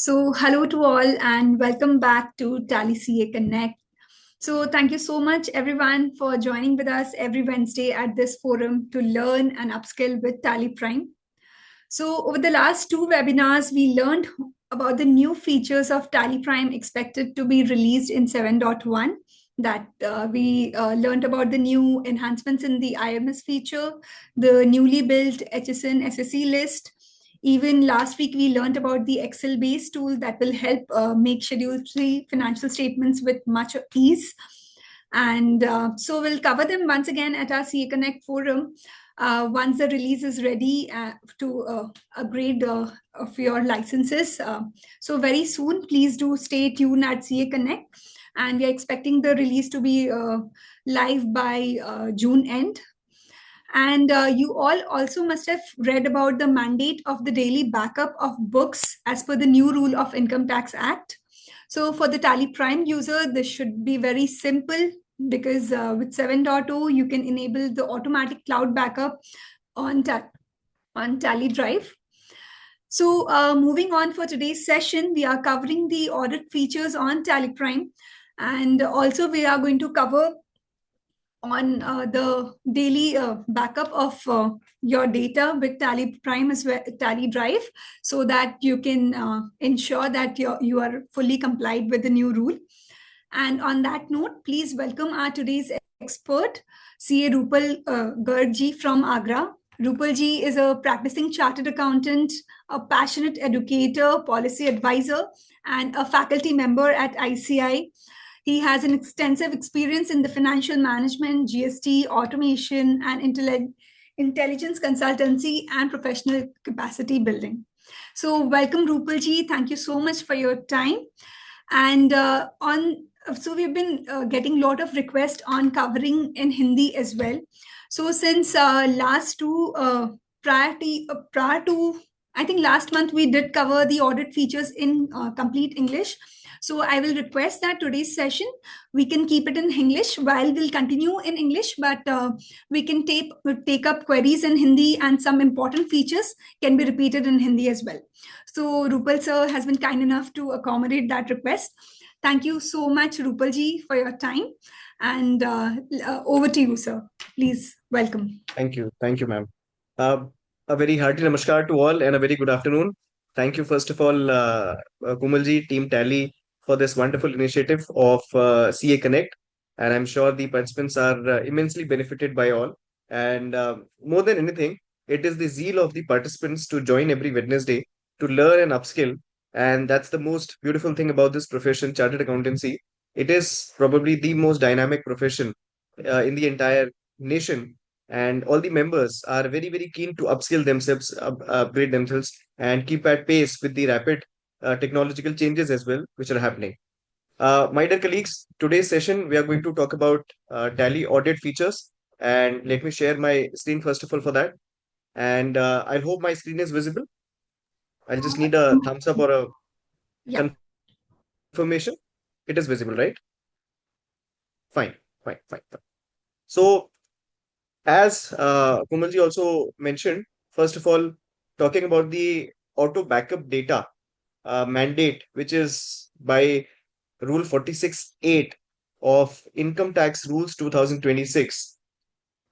Hello to all, and welcome back to Tally CA Connect. Thank you so much, everyone, for joining with us every Wednesday at this forum to learn and upskill with Tally Prime. Over the last two webinars, we learned about the new features of Tally Prime expected to be released in 7.1. That we learned about the new enhancements in the IMS feature, the newly built HSN SSE list. Even last week, we learned about the Excel based tool that will help make Schedule 3 financial statements with much ease. And so we'll cover them once again at our CA Connect forum once the release is ready to upgrade of your licenses. So very soon, please do stay tuned at CA Connect. And we are expecting the release to be live by June end. And you all also must have read about the mandate of the daily backup of books as per the new rule of Income Tax Act. So for the Tally Prime user, this should be very simple because with 7.0, you can enable the automatic cloud backup on Tally Drive. So moving on for today's session, we are covering the audit features on Tally Prime. And also we are going to cover on the daily backup of your data with Tally Prime as well, Tally Drive, so that you can ensure that you are fully complied with the new rule. And on that note, please welcome our today's expert, CA Rupal Garg ji from Agra. Rupal ji is a practicing chartered accountant, a passionate educator, policy advisor, and a faculty member at ICI. He has an extensive experience in the financial management, GST, automation, and intelligence consultancy and professional capacity building. So welcome, Rupal ji. Thank you so much for your time. And so we've been getting a lot of requests on covering in Hindi as well. So since last two prior to I think last month we did cover the audit features in complete English. So I will request that today's session we can keep it in English while we'll continue in English, but we can take up queries in Hindi, and some important features can be repeated in Hindi as well. So Rupal sir has been kind enough to accommodate that request. Thank you so much, Rupal ji, for your time. And over to you, sir. Please welcome. Thank you, ma'am. A very hearty namaskar to all and a very good afternoon. Thank you, first of all, Kumalji, Team Tally, for this wonderful initiative of CA Connect. And I'm sure the participants are immensely benefited by all. And more than anything, it is the zeal of the participants to join every Wednesday to learn and upskill. And that's the most beautiful thing about this profession, chartered accountancy. It is probably the most dynamic profession in the entire nation, and all the members are very very keen to upskill themselves, upgrade themselves, and keep at pace with the rapid technological changes as well which are happening. My dear colleagues, today's session we are going to talk about Tally audit features, and let me share my screen first of all for that. And I hope my screen is visible. I just need a thumbs up or a Yeah. confirmation. It is visible, right? Fine. So as Kumalji also mentioned, first of all, talking about the auto backup data mandate, which is by Rule 46(8) of Income Tax Rules 2026.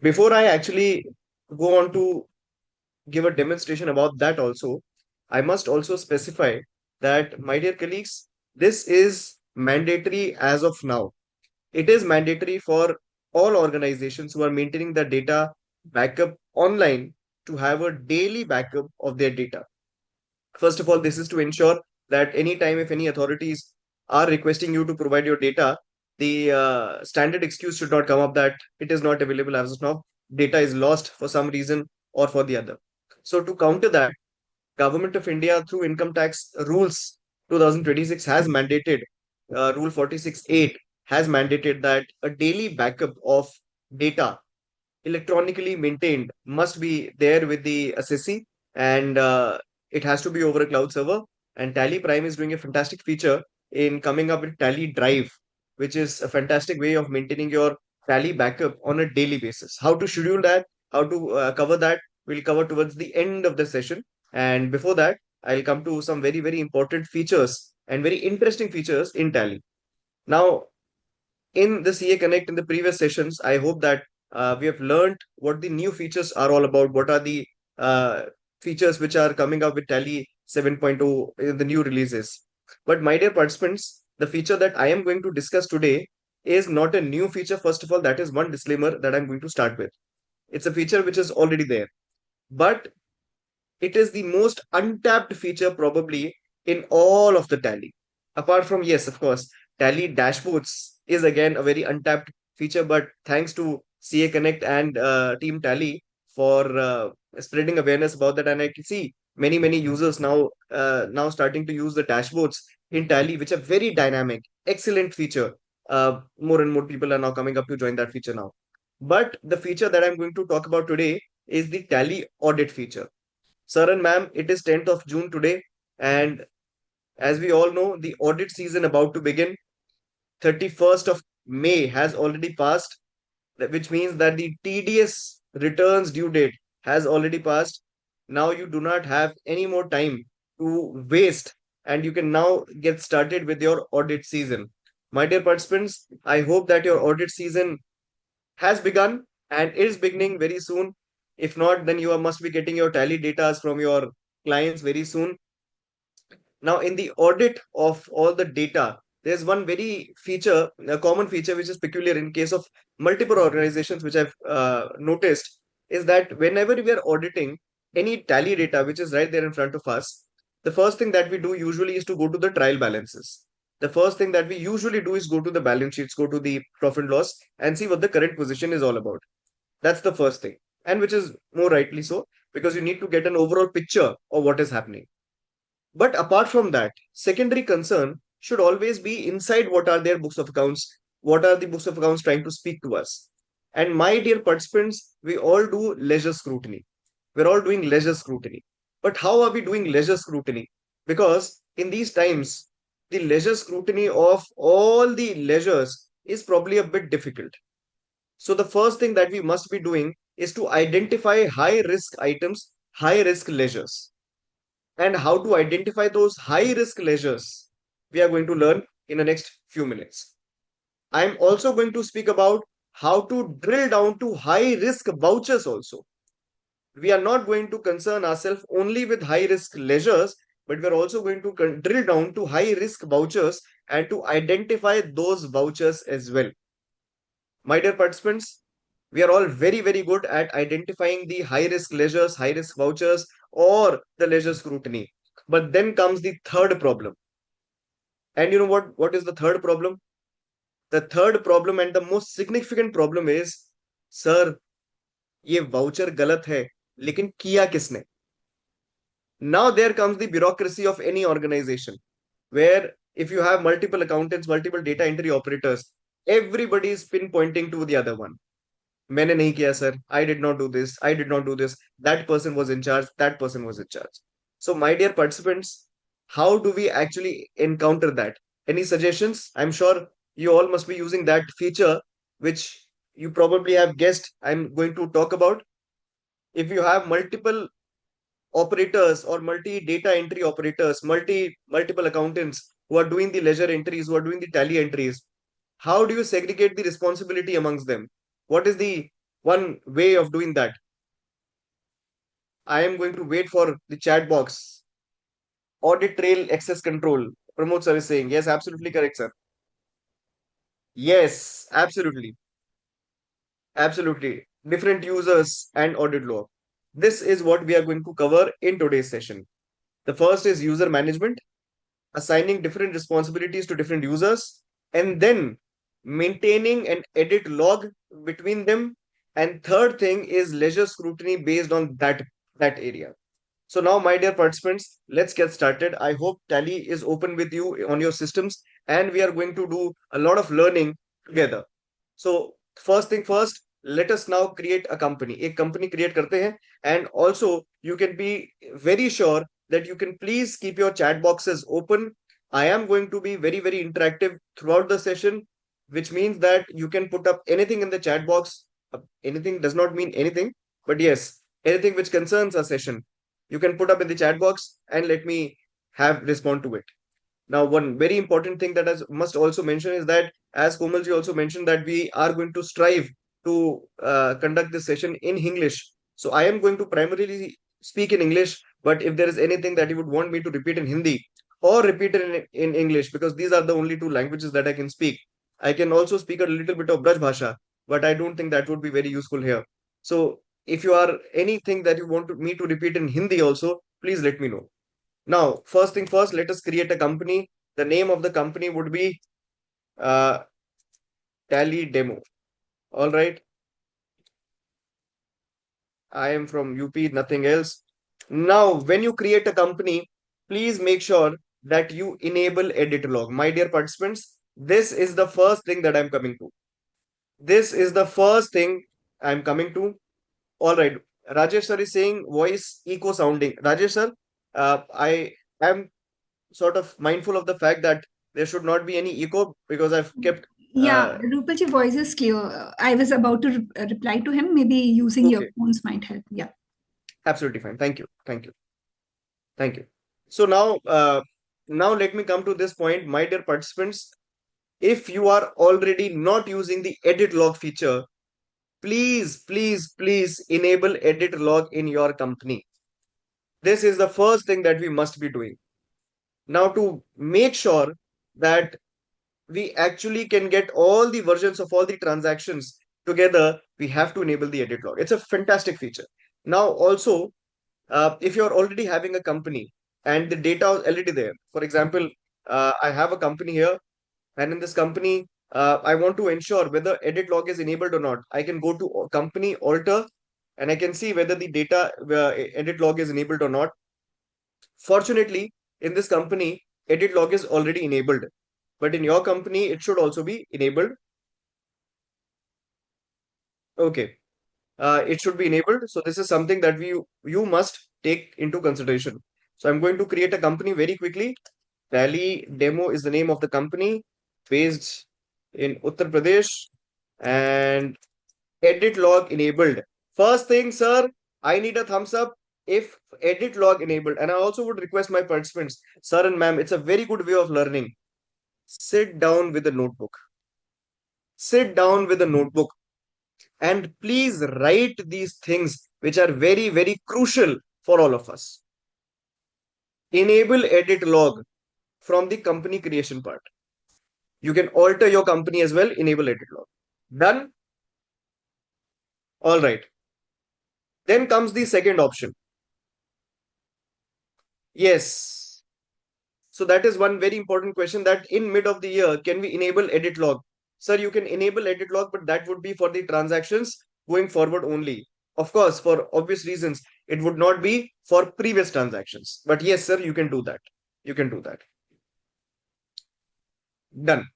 Before I actually go on to give a demonstration about that also, I must also specify that, my dear colleagues, this is mandatory as of now. It is mandatory for all organizations who are maintaining the data backup online to have a daily backup of their data. First of all, this is to ensure that anytime if any authorities are requesting you to provide your data, the standard excuse should not come up that it is not available as of now, data is lost for some reason or for the other. So to counter that, Government of India through Income Tax Rules 2026 has mandated, Rule 46(8) has mandated that a daily backup of data electronically maintained must be there with the assessee, and it has to be over a cloud server. And Tally Prime is doing a fantastic feature in coming up with Tally Drive, which is a fantastic way of maintaining your Tally backup on a daily basis. How to schedule that, how to cover that, we'll cover towards the end of the session. And before that, I'll come to some very, very important features and very interesting features in Tally. Now, in the CA Connect in the previous sessions, I hope that we have learned what the new features are all about. What are the uh, features which are coming up with Tally 7.0 in the new releases. But my dear participants, the feature that I am going to discuss today is not a new feature. First of all, that is one disclaimer that I'm going to start with. It's a feature which is already there, but it is the most untapped feature probably in all of the Tally. Apart from, yes, of course, Tally dashboards is again a very untapped feature, but thanks to CA Connect and Team Tally for spreading awareness about that, and I can see many users now starting to use the dashboards in Tally, which are very dynamic, excellent feature. More and more people are now coming up to join that feature now. But the feature that I'm going to talk about today is the Tally audit feature. Sir and ma'am, it is 10th of June today, and as we all know, the audit season about to begin. 31st of May has already passed, which means that the TDS returns due date has already passed. Now you do not have any more time to waste, and you can now get started with your audit season. My dear participants, I hope that your audit season has begun and is beginning very soon. If not, then you must be getting your Tally data from your clients very soon. Now, in the audit of all the data, there's one very feature, a common feature, which is peculiar in case of multiple organizations, which I've noticed, is that whenever we are auditing any Tally data, which is right there in front of us, the first thing that we do usually is to go to the trial balances. The first thing that we usually do is go to the balance sheets, go to the profit and loss, and see what the current position is all about. That's the first thing, and which is more rightly so, because you need to get an overall picture of what is happening. But apart from that, secondary concern should always be inside what are their books of accounts, what are the books of accounts trying to speak to us. And my dear participants, we all do leisure scrutiny. We're all doing leisure scrutiny. But how are we doing leisure scrutiny? Because in these times, the leisure scrutiny of all the leisures is probably a bit difficult. So the first thing that we must be doing is to identify high risk items, high risk leisures, and how to identify those high risk leisures we are going to learn in the next few minutes. I'm also going to speak about how to drill down to high risk vouchers also. We are not going to concern ourselves only with high risk leisures, but we're also going to drill down to high risk vouchers and to identify those vouchers as well. My dear participants, we are all very good at identifying the high risk leisures, high risk vouchers, or the leisure scrutiny. But then comes the third problem. And you know what? What is the third problem? The third problem and the most significant problem is, sir, ये voucher गलत है, लेकिन किया किसने? Now there comes the bureaucracy of any organization, where if you have multiple accountants, multiple data entry operators, everybody is pinpointing to the other one. मैंने नहीं किया sir, I did not do this, I did not do this, that person was in charge, that person was in charge. So my dear participants, how do we actually encounter that? Any suggestions? I'm sure you all must be using that feature, which you probably have guessed I'm going to talk about. If you have multiple operators or multi data entry operators, multiple accountants who are doing the ledger entries, who are doing the Tally entries, how do you segregate the responsibility amongst them? What is the one way of doing that? I am going to wait for the chat box. Audit trail access control. Pramod sir is saying, yes, absolutely correct, sir. Yes, absolutely. Absolutely. Different users and audit law. This is what we are going to cover in today's session. The first is user management, assigning different responsibilities to different users, and then maintaining an edit log between them. And third thing is leisure scrutiny based on that area. So now, my dear participants, let's get started. I hope Tally is open with you on your systems, and we are going to do a lot of learning together. So first thing first, let us now create a company. एक company create करते हैं, and also you can be very sure that you can please keep your chat boxes open. I am going to be very interactive throughout the session, which means that you can put up anything in the chat box. Anything does not mean anything, but yes, anything which concerns a session, You can put up in the chat box and let me have respond to it. Now, one very important thing that I must also mention is that, as Komalji also mentioned, that we are going to strive to conduct this session in English. So I am going to primarily speak in English, but if there is anything that you would want me to repeat in Hindi or repeat it in English, because these are the only two languages that I can speak. I can also speak a little bit of Braj Bhasha, but I don't think that would be very useful here. So if you are anything that you want me to repeat in Hindi also, please let me know. Now, first thing first, let us create a company. The name of the company would be uh, Tally Demo. All right. I am from UP, nothing else. Now, when you create a company, please make sure that you enable edit log. My dear participants, this is the first thing that I'm coming to. This is the first thing I'm coming to. All right. Rajesh sir is saying voice echo sounding. Rajesh sir, I am sort of mindful of the fact that there should not be any echo because I've kept. Yeah, Rupalji voice is clear. I was about to reply to him. Maybe using Okay, earphones might help. Yeah. absolutely fine. Thank you. Thank you. Thank you. So now let me come to this point, my dear participants. If you are already not using the edit log feature, please enable edit log in your company. This is the first thing that we must be doing. Now, to make sure that we actually can get all the versions of all the transactions together, we have to enable the edit log. It's a fantastic feature. Now, also, if you're already having a company and the data is already there, for example, I have a company here, and in this company, I want to ensure whether edit log is enabled or not. I can go to company alter and I can see whether the data edit log is enabled or not. Fortunately, in this company, edit log is already enabled, but in your company, it should also be enabled. Okay, it should be enabled. So this is something that you must take into consideration. So I'm going to create a company very quickly. Tally Demo is the name of the company based in Uttar Pradesh, and edit log enabled. First thing, sir, I need a thumbs up if edit log enabled. And I also would request my participants, sir and ma'am, it's a very good way of learning. Sit down with a notebook. Sit down with a notebook and please write these things which are very crucial for all of us. Enable edit log from the company creation part. You can alter your company as well, enable edit log. Done? All right. Then comes the second option. Yes. So that is one very important question, that in mid of the year, can we enable edit log? Sir, you can enable edit log, but that would be for the transactions going forward only. Of course, for obvious reasons, it would not be for previous transactions. But yes, sir, you can do that. You can do that. Done.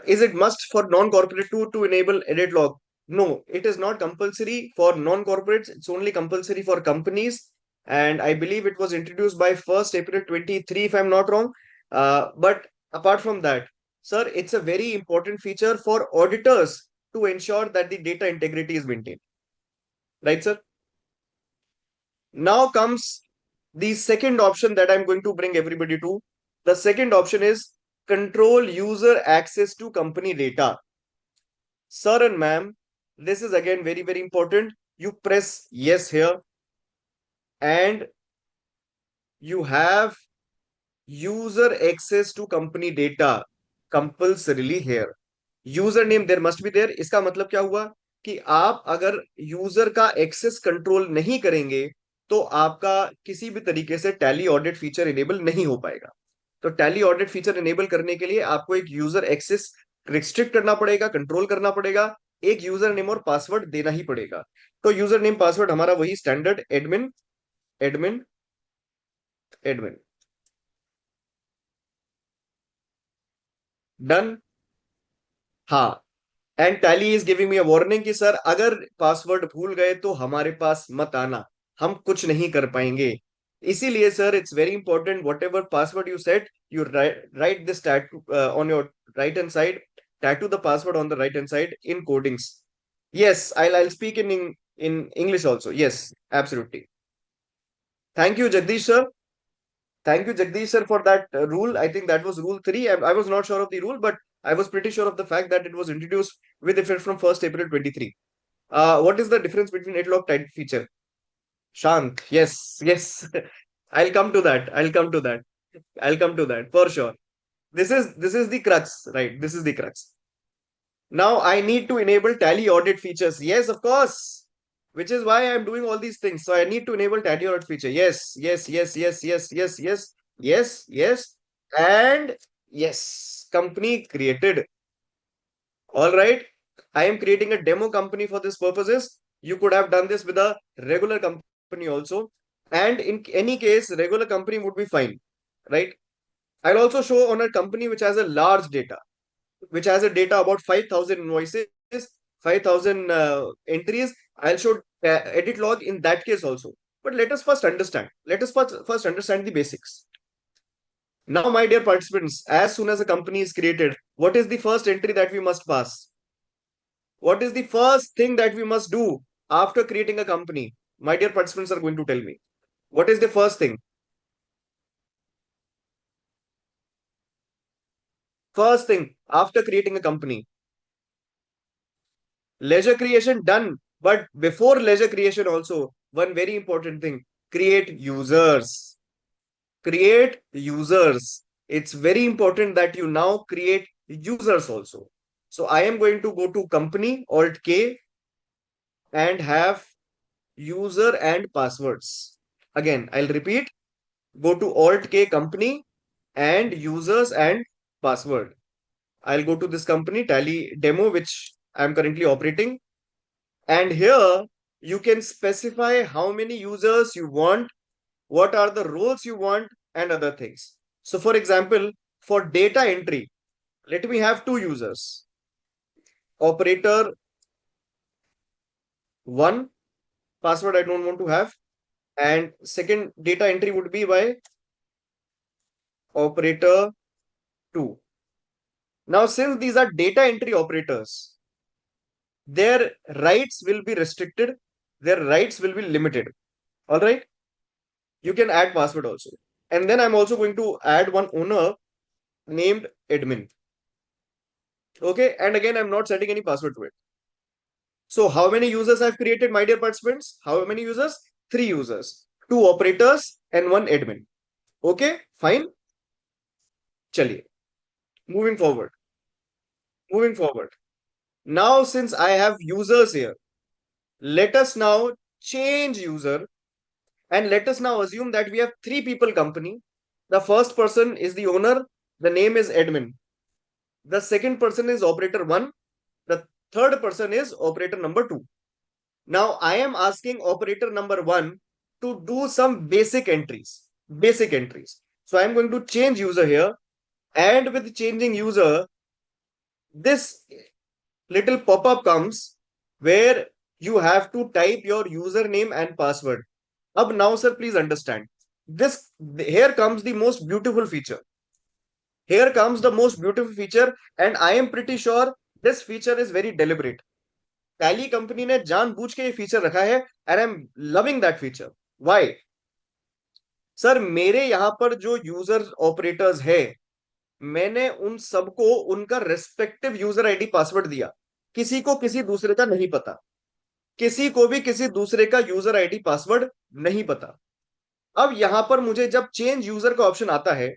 Is it must for non-corporate to enable edit log? No, it is not compulsory for non-corporates. It's only compulsory for companies. And I believe it was introduced by 1st April 23, if I'm not wrong. But apart from that, sir, it's a very important feature for auditors to ensure that the data integrity is maintained. Right, sir? Now comes the second option that I'm going to bring everybody to. The second option is control user access to company data. Sir and ma'am, this is again very important. You press yes here and you have user access to company data compulsorily here. Username there must be there. इसका मतलब क्या हुआ कि आप अगर user का access control नहीं करेंगे तो आपका किसी भी तरीके से टैली ऑडिट फीचर इनेबल नहीं हो पाएगा. तो टैली ऑडिट फीचर इनेबल करने के लिए आपको एक यूजर एक्सेस रिस्ट्रिक्ट करना पड़ेगा, कंट्रोल करना पड़ेगा, एक यूजर नेम और पासवर्ड देना ही पड़ेगा. तो यूजर नेम पासवर्ड हमारा वही standard admin admin admin. Done. हाँ. And Tally is giving me a warning कि सर अगर पासवर्ड भूल गए तो हमारे पास मत आना, हम कुछ नहीं कर पाएंगे. इसीलिए sir it's very important, what ever password you set, you right this on your right hand side, tattoo the password on the right hand side in codings. Yes, I'll speak in in English also. Yes, absolutely. Thank you, Jagdish sir. Thank you, Jagdish sir, for that rule. I think that was rule 3. I was not sure of the rule, but I was pretty sure of the fact that it was introduced with effect from 1st April 23. What is the difference between 8-lock type feature? Shant, yes, yes. I'll come to that. I'll come to that. I'll come to that for sure. This is the crux, right? This is the crux. Now I need to enable tally audit features. Yes, of course. Which is why I'm doing all these things. So I need to enable tally audit feature. Yes, yes, yes, yes, yes, yes, yes, yes, yes, and yes. Company created. All right. I am creating a demo company for this purposes. You could have done this with a regular company also. And in any case, regular company would be fine, right? I'll also show on a company which has a large data, which has a data about 5,000 invoices, 5,000 entries. I'll show edit log in that case also. But let us first understand. Let us first understand the basics. Now, my dear participants, as soon as a company is created, what is the first entry that we must pass? What is the first thing that we must do after creating a company? My dear participants are going to tell me. What is the first thing? First thing after creating a company. Leisure creation done. But before leisure creation also, one very important thing, create users. Create users. It's very important that you now create users also. So I am going to go to company, Alt K, and have user and passwords. Again, I'll repeat, go to Alt K company and users and password. I'll go to this company, Tally Demo, which I'm currently operating. And here you can specify how many users you want, what are the roles you want, and other things. So, for example, for data entry, let me have two users. Operator 1, password I don't want to have, and second data entry would be by operator 2. Now, since these are data entry operators, their rights will be restricted, their rights will be limited. All right. You can add password also. And then I'm also going to add one owner named admin. Okay. And again, I'm not setting any password to it. So how many users I've created, my dear participants? How many users? 3 users, 2 operators and 1 admin. Okay. Fine. Chaliye. Moving forward. Moving forward. Now, since I have users here, let us now change user and let us now assume that we have 3 people company. The first person is the owner. The name is admin. The second person is operator 1. The third person is operator number 2. Now I am asking operator number 1 to do some basic entries. Basic entries. So I am going to change user here. And with changing user, this little pop-up comes where you have to type your username and password. Now, sir, please understand. Here comes the most beautiful feature. Here comes the most beautiful feature, and I am pretty sure this feature is very deliberate. Tally company ने जानबूझ के ये feature रखा है, and I'm loving that feature. Why? Sir, मेरे यहां पर जो यूजर ऑपरेटर्स है, मैंने उन सबको उनका रेस्पेक्टिव यूजर आईडी पासवर्ड दिया. किसी को किसी दूसरे का नहीं पता. किसी को भी किसी दूसरे का यूजर आईडी पासवर्ड नहीं पता. अब यहां पर मुझे जब चेंज यूजर का ऑप्शन आता है,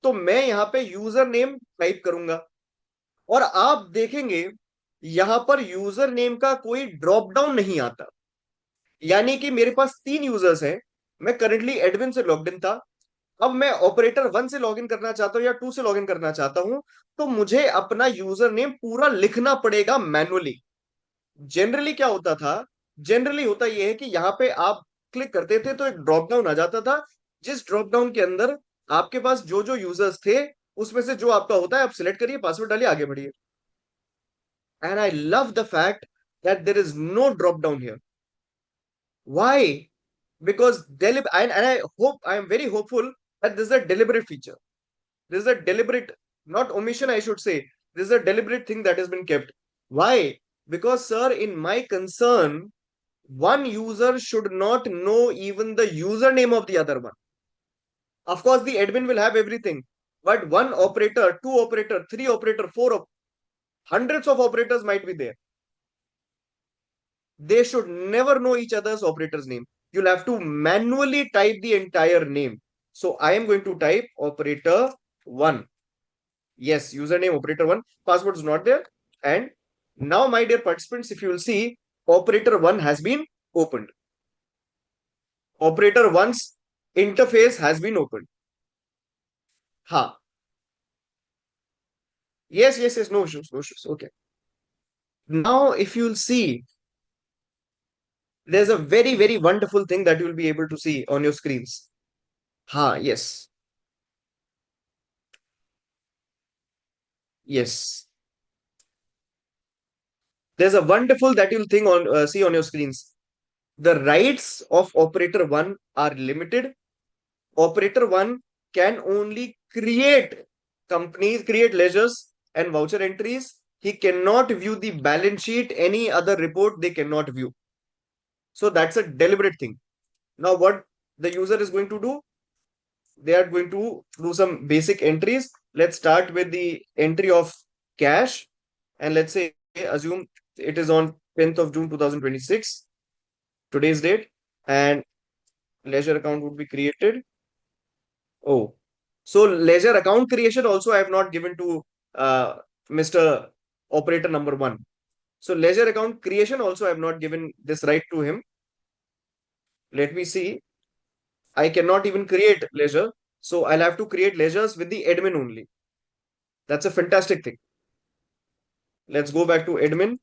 तो मैं यहां पे यूजर नेम टाइप करूंगा और आप देखेंगे यहां पर यूजर नेम का कोई ड्रॉप डाउन नहीं आता. यानी कि मेरे पास 3 यूजर्स हैं. मैं करंटली एडमिन से लॉग्ड इन था. अब मैं ऑपरेटर 1 से लॉगिन करना चाहता हूं या 2 से लॉगिन करना चाहता हूं, तो मुझे अपना यूजर नेम पूरा लिखना पड़ेगा मैनुअली. जनरली क्या होता था? जनरली होता यह है कि यहां पे आप क्लिक करते थे तो एक ड्रॉप डाउन आ जाता था, जिस ड्रॉप डाउन के अंदर आपके पास जो जो यूजर्स थे उसमें से जो आपका होता है आप सिलेक्ट करिए, पासवर्ड डालिए, आगे बढ़िए. And I love the fact that there is no drop down here. Why? Because and I hope, I am very hopeful that this is a deliberate feature. This is a deliberate, not omission, I should say. This is a deliberate thing that has been kept. Why? Because, sir, in my concern, one user should not know even the username of the other one. Of course, the admin will have everything, but one operator, two operator, three operator, hundreds of operators might be there. They should never know each other's operator's name. You'll have to manually type the entire name. So I am going to type operator 1. Yes, username operator 1. Password is not there. And now, my dear participants, if you will see, operator 1 has been opened. Operator 1's interface has been opened. Ha. Yes, no issues, no issues. Okay. Now, if you'll see, there's a very, very wonderful thing that you'll be able to see on your screens. Ha, yes. Yes. There's a wonderful that you'll think on see on your screens. The rights of operator 1 are limited. Operator 1 can only create companies, create ledgers and voucher entries. He cannot view the balance sheet, any other report they cannot view. So that's a deliberate thing. Now, what the user is going to do? They are going to do some basic entries. Let's start with the entry of cash. And let's say, assume it is on 10th of June 2026, today's date, and ledger account would be created. Oh, so ledger account creation also I have not given to Mr. Operator number 1. So ledger account creation also I have not given this right to him. Let me see. I cannot even create ledger. So I'll have to create ledgers with the admin only. That's a fantastic thing. Let's go back to admin.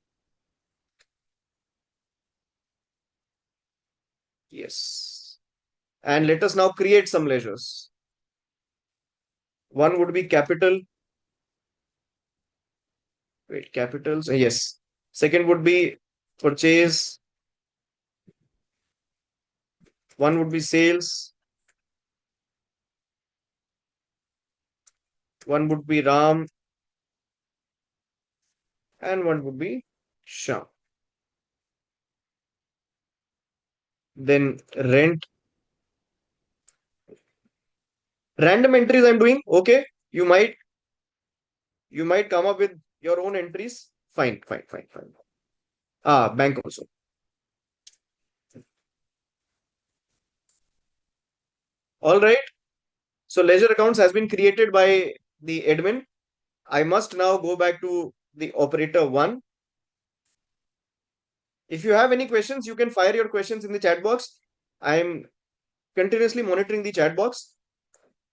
Yes. And let us now create some ledgers. One would be capital. Wait, capitals. Yes. Second would be purchase. One would be sales. One would be Ram. And one would be Sham. Then rent. Random entries I'm doing. Okay. You might come up with your own entries. Fine. Bank also. All right. So ledger accounts has been created by the admin. I must now go back to the operator 1. If you have any questions, you can fire your questions in the chat box. I'm continuously monitoring the chat box.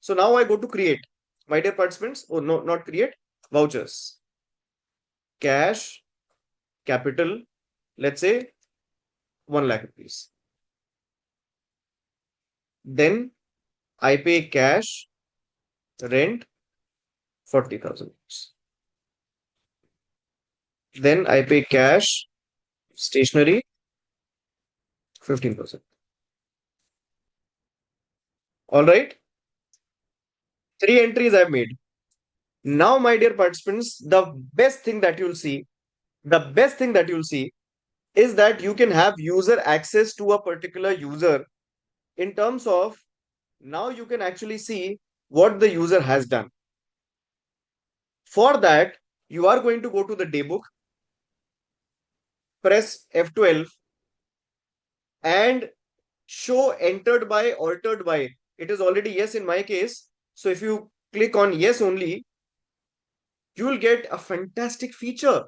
So now I go to create. My dear participants, oh no, not create, vouchers. Cash, capital, let's say 1 lakh rupees. Then I pay cash, rent, 40,000 rupees. Then I pay cash, stationery, 15,000. All right. 3 entries I've made. Now, my dear participants, the best thing that you'll see is that you can have user access to a particular user in terms of now you can actually see what the user has done. For that, you are going to go to the daybook, press F12 and show entered by, altered by. It is already yes in my case. So if you click on yes only, you will get a fantastic feature.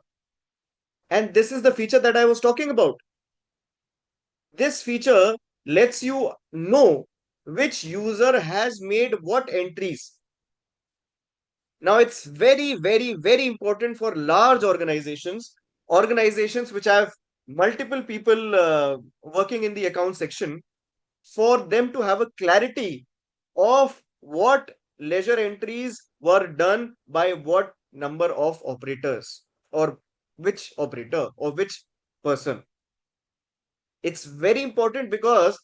And this is the feature that I was talking about. This feature lets you know which user has made what entries. Now, it's very, very, very important for large organizations which have multiple people working in the account section, for them to have a clarity of what ledger entries were done by what number of operators or which operator or which person. It's very important because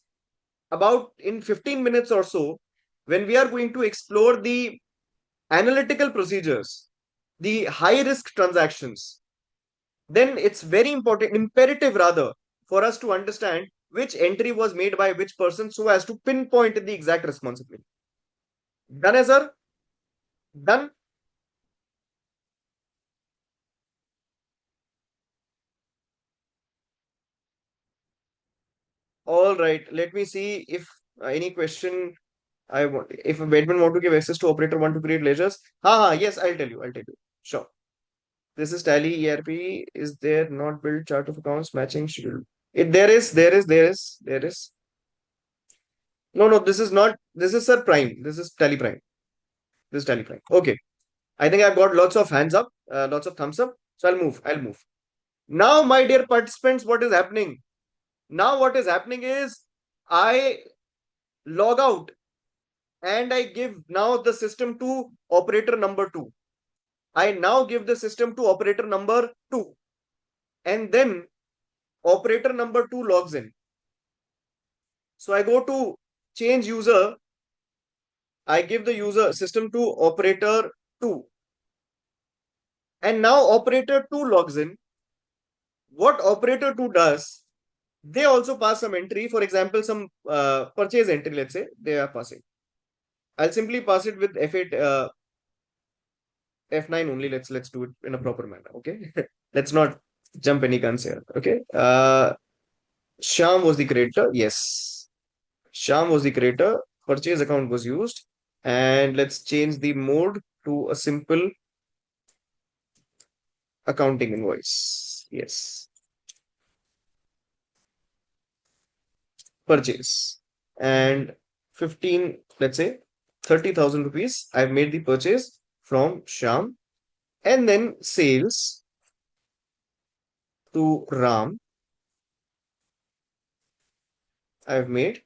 about in 15 minutes or so, when we are going to explore the analytical procedures, the high risk transactions, then it's very important, imperative rather, for us to understand which entry was made by which person so as to pinpoint the exact responsibility. Done, hai, sir? Done? All right. Let me see if any question I want. If a admin want to give access to operator one to create ledgers. Yes, I'll tell you. I'll tell you. Sure. This is Tally ERP. Is there not build chart of accounts matching schedule? There is. No, this is not. This is Sir Prime. This is Tally Prime. This is Tally Prime. Okay. I think I've got lots of hands up, lots of thumbs up. So I'll move. Now, my dear participants, what is happening? Now, what is happening is I log out and I give now the system to operator number 2. I now give the system to operator number 2. And then operator number 2 logs in. So I go to change user. I give the user system to operator 2. And now operator 2 logs in. What operator 2 does, they also pass some entry. For example, some purchase entry, let's say they are passing. I'll simply pass it with F8, F9 only. Let's do it in a proper manner. Okay. Let's not jump any guns here. Okay. Sham was the creator. Yes. Sham was the creator. Purchase account was used. And let's change the mode to a simple accounting invoice. Yes. Purchase. And 15, let's say 30,000 rupees. I've made the purchase from Sham. And then sales to Ram. I've made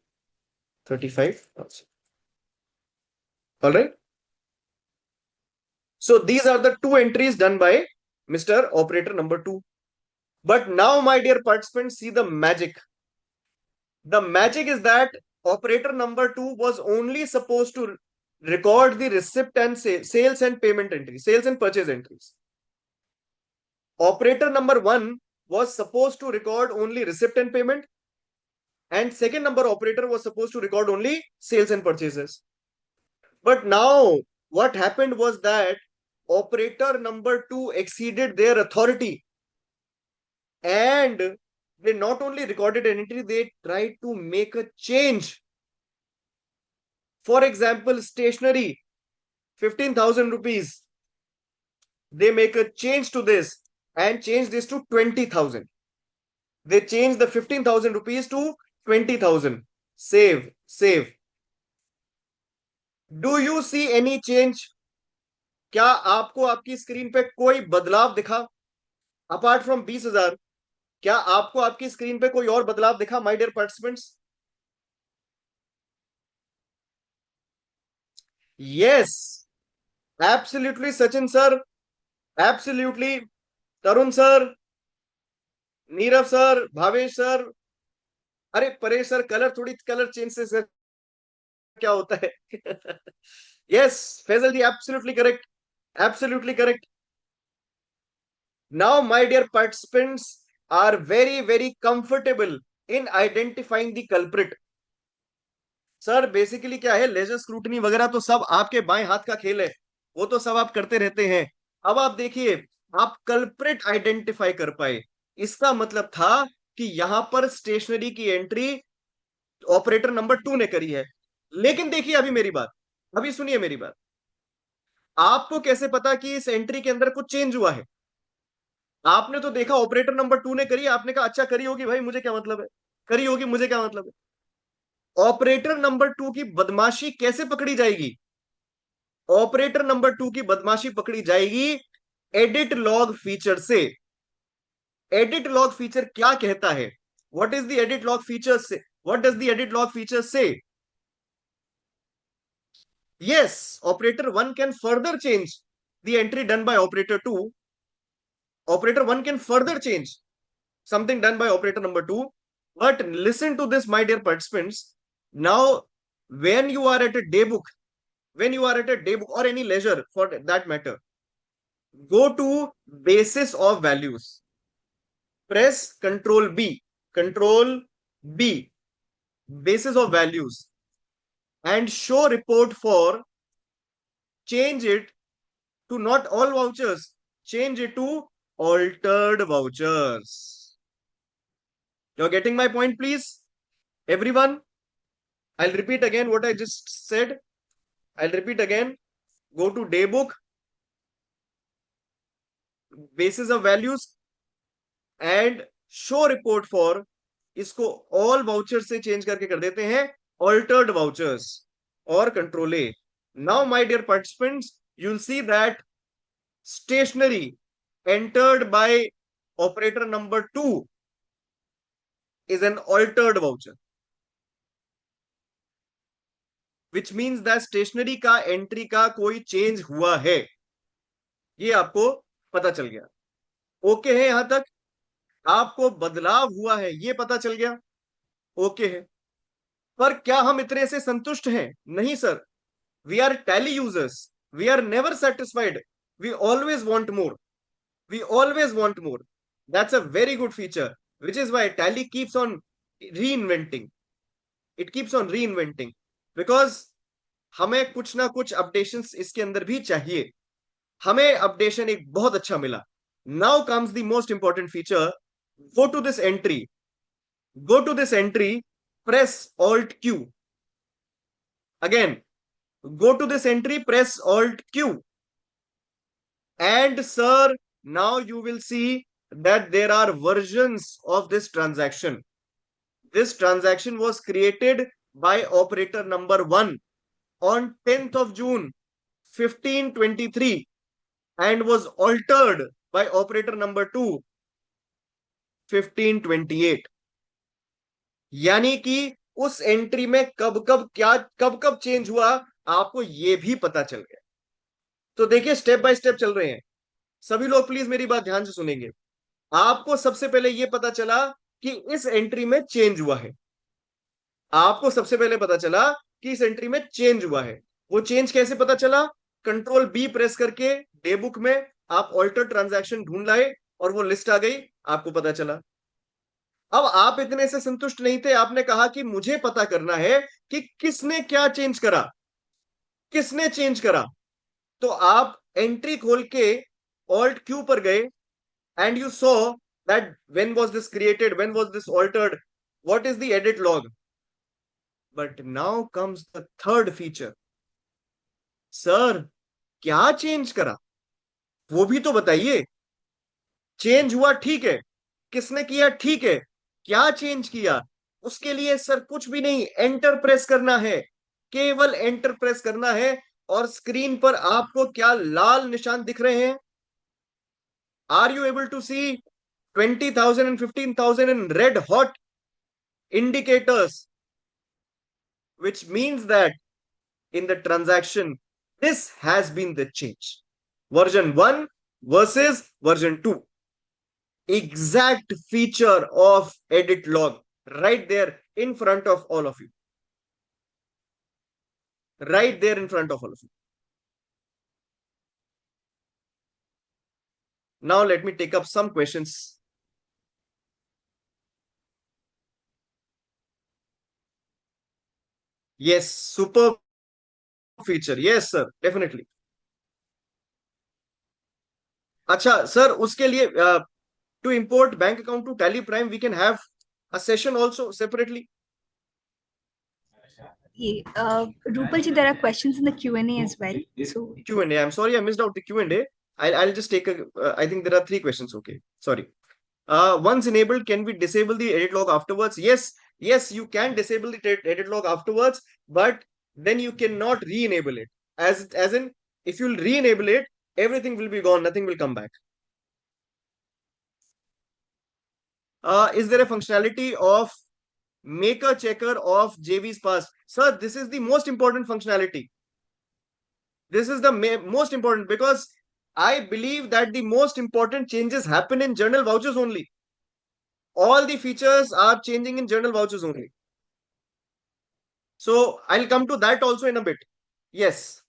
35,000. All right. So these are the two entries done by Mr. Operator number 2. But now, my dear participants, see the magic. The magic is that operator number 2 was only supposed to record the receipt and sales and payment entries, sales and purchase entries. Operator number 1 was supposed to record only receipt and payment, and second number operator was supposed to record only sales and purchases. But now what happened was that operator number 2 exceeded their authority, and they not only recorded an entry, they tried to make a change. For example, stationery, 15,000 rupees. They make a change to this and change this to 20,000. They change the 15,000 rupees to 20,000. Save. Do you see any change? क्या आपको आपकी screen पे कोई बदलाव दिखा? Apart from 20,000, क्या आपको आपकी स्क्रीन पे कोई और बदलाव दिखा, my dear participants? Yes, absolutely Sachin sir, absolutely Tarun sir, Nirav sir, Bhavesh sir, अरे परेश सर, कलर चेंज से सर क्या होता है? Yes, Faizal ji, absolutely correct. Now, my dear participants are very comfortable in identifying the culprit. Sir basically क्या है, लेजर स्क्रूटनी वगैरह तो सब आपके बाएं हाथ का खेल है, वो तो सब आप करते रहते हैं. अब आप देखिए, आप कल्प्रिट आइडेंटिफाई कर पाए, इसका मतलब था कि यहां पर स्टेशनरी की एंट्री ऑपरेटर नंबर 2 ने करी है. लेकिन देखिए, अभी सुनिए मेरी बात. आपको कैसे पता कि इस एंट्री के अंदर कुछ चेंज हुआ है? आपने तो देखा ऑपरेटर नंबर 2 ने करी, आपने कहा अच्छा करी होगी भाई, मुझे क्या मतलब है, करी होगी, मुझे क्या मतलब है. ऑपरेटर नंबर 2 की बदमाशी कैसे पकड़ी जाएगी? ऑपरेटर नंबर 2 की बदमाशी पकड़ी जाएगी एडिट लॉग फीचर से. एडिट लॉग फीचर क्या कहता है? What is the edit log feature say? What does the edit log feature say? yes, operator 1 can further change the entry done by operator 2. Operator 1 can further change something done by operator number 2. But listen to this, my dear participants. Now, when you are at a day book, or any leisure for that matter, go to basis of values. Press Ctrl B. control B, basis of values, and show report for, change it to not all vouchers, change it to altered vouchers. You're getting my point, please? Everyone, I'll repeat again what I just said. I'll repeat again. Go to daybook, basis of values, and show report for, इसको all vouchers से change करके कर देते हैं altered vouchers और control A. Now, my dear participants, you'll see that stationery entered by operator number 2 is an altered voucher, which means that stationery का entry का कोई चेंज हुआ है, ये आपको पता चल गया. ओके है यहां तक? आपको बदलाव हुआ है ये पता चल गया, ओके है. पर क्या हम इतने से संतुष्ट हैं? नहीं sir. We are Tally users, we are never satisfied, we always want more, we always want more. That's a very good feature, which is why Tally keeps on reinventing. It keeps on reinventing because हमें कुछ ना कुछ updations इसके अंदर भी चाहिए. हमें updation एक बहुत अच्छा मिला. Now comes the most important feature. Go to this entry. Go to this entry. Press Alt Q. Again, go to this entry. Press Alt Q. And sir, now you will see that there are versions of this transaction. This transaction was created by operator number 1 on 10th of June 1523 and was altered by operator number 2 1528. यानी कि उस entry में कब कब change हुआ आपको ये भी पता चल गया. तो देखिए स्टेप बाय स्टेप चल रहे हैं. सभी लोग प्लीज मेरी बात ध्यान से सुनेंगे. आपको सबसे पहले यह पता चला कि इस एंट्री में चेंज हुआ है. आपको सबसे पहले पता चला कि इस एंट्री में चेंज हुआ है. वो चेंज कैसे पता चला? कंट्रोल बी प्रेस करके डे बुक में आप ऑल्टर ट्रांजैक्शन ढूंढ लाए और वो लिस्ट आ गई, आपको पता चला. अब आप इतने से संतुष्ट नहीं थे, आपने कहा कि मुझे पता करना है कि किसने क्या चेंज करा, किसने चेंज करा. तो आप एंट्री खोल के ऑल्ट क्यू पर गए and you saw that when was this created, when was this altered, what is the edit log. But now comes the third feature. Sir क्या चेंज करा वो भी तो बताइए. चेंज हुआ ठीक है, किसने किया ठीक है, क्या चेंज किया? उसके लिए सर कुछ भी नहीं, एंटर प्रेस करना है, केवल एंटर प्रेस करना है. और स्क्रीन पर आपको क्या लाल निशान दिख रहे हैं? Are you able to see 20,000 and 15,000 in red hot indicators, which means that in the transaction, this has been the change. Version 1 versus version 2. Exact feature of edit log right there in front of all of you. Right there in front of all of you. Now let me take up some questions. Yes, super feature. Yes, sir, definitely. अच्छा sir, उसके लिए to import bank account to Tally Prime, we can have a session also separately. Rupal ji, there are questions in the Q&A as well. So Q&A. I'm sorry I missed out the Q&A. I'll just take a. I think there are 3 questions. Okay, sorry. Once enabled, can we disable the edit log afterwards? Yes, you can disable the edit log afterwards, but then you cannot re-enable it. As in, if you'll re-enable it, everything will be gone. Nothing will come back. Is there a functionality of maker checker of JV's past? Sir, this is the most important functionality. This is the most important because I believe that the most important changes happen in journal vouchers only. All the features are changing in journal vouchers only. So I'll come to that also in a bit. Yes.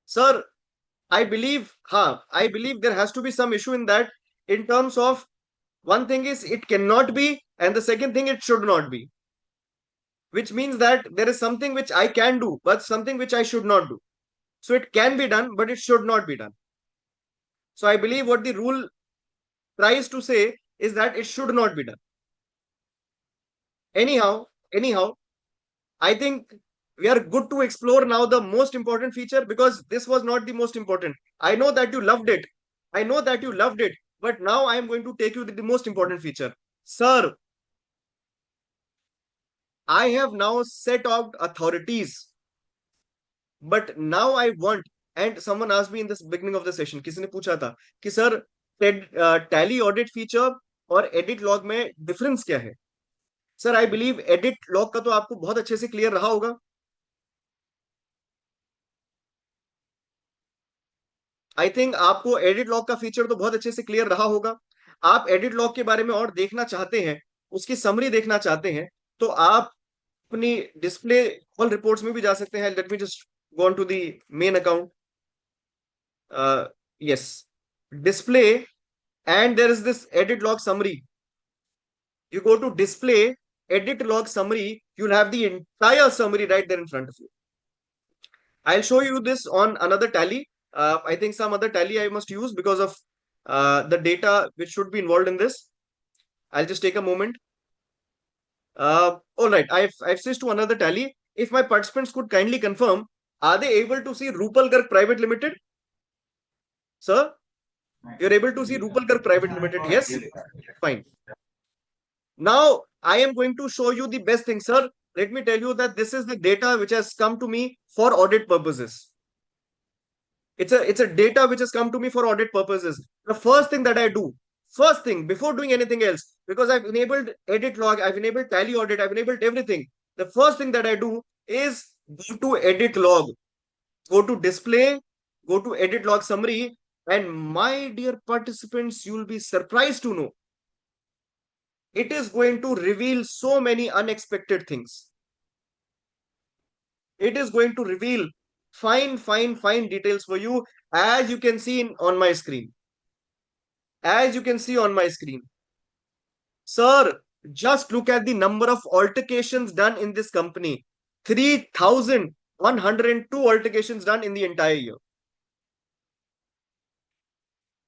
Sir, I believe, I believe there has to be some issue in that, in terms of, one thing is it cannot be, and the second thing, it should not be, which means that there is something which I can do, but something which I should not do. So it can be done, but it should not be done. So I believe what the rule tries to say is that it should not be done. Anyhow, I think we are good to explore now the most important feature, because this was not the most important. I know that you loved it. I know that you loved it. But now I am going to take you to the most important feature. Sir, I have now set out authorities. But now I want, and someone asked me in this beginning of the session, किसी ने पूछा था कि sir tally audit feature और edit log में difference क्या है? Sir, I believe edit log का तो आपको बहुत अच्छे से क्लियर रहा होगा. आई थिंक आपको एडिट लॉग का फीचर तो बहुत अच्छे से क्लियर रहा होगा. आप एडिट लॉग के बारे में और देखना चाहते हैं, उसकी समरी देखना चाहते हैं, तो आप अपनी डिस्प्ले ऑल रिपोर्ट्स में भी जा सकते हैं. Let me just go on to the main account. Yes, display, and there is this edit log summary. You go to display, edit log summary, you'll have the entire summary right there in front of you. I'll show you this on another tally. I think some other tally I must use because of the data which should be involved in this. I'll just take a moment. All right, I've switched to another tally. If my participants could kindly confirm, are they able to see Rupal Garg Private Limited? Sir, you're able to see Rupal Garg Private Limited? Yes? Fine. Now, I am going to show you the best thing, sir. Let me tell you that this is the data which has come to me for audit purposes. It's a data which has come to me for audit purposes. The first thing that I do, first thing before doing anything else, because I've enabled edit log, I've enabled tally audit, I've enabled everything. The first thing that I do is go to edit log, go to display, go to edit log summary, and my dear participants, you'll be surprised to know it is going to reveal so many unexpected things. It is going to reveal fine details for you, as you can see on my screen. As you can see on my screen. Sir, just look at the number of altercations done in this company. 3,102 altercations done in the entire year.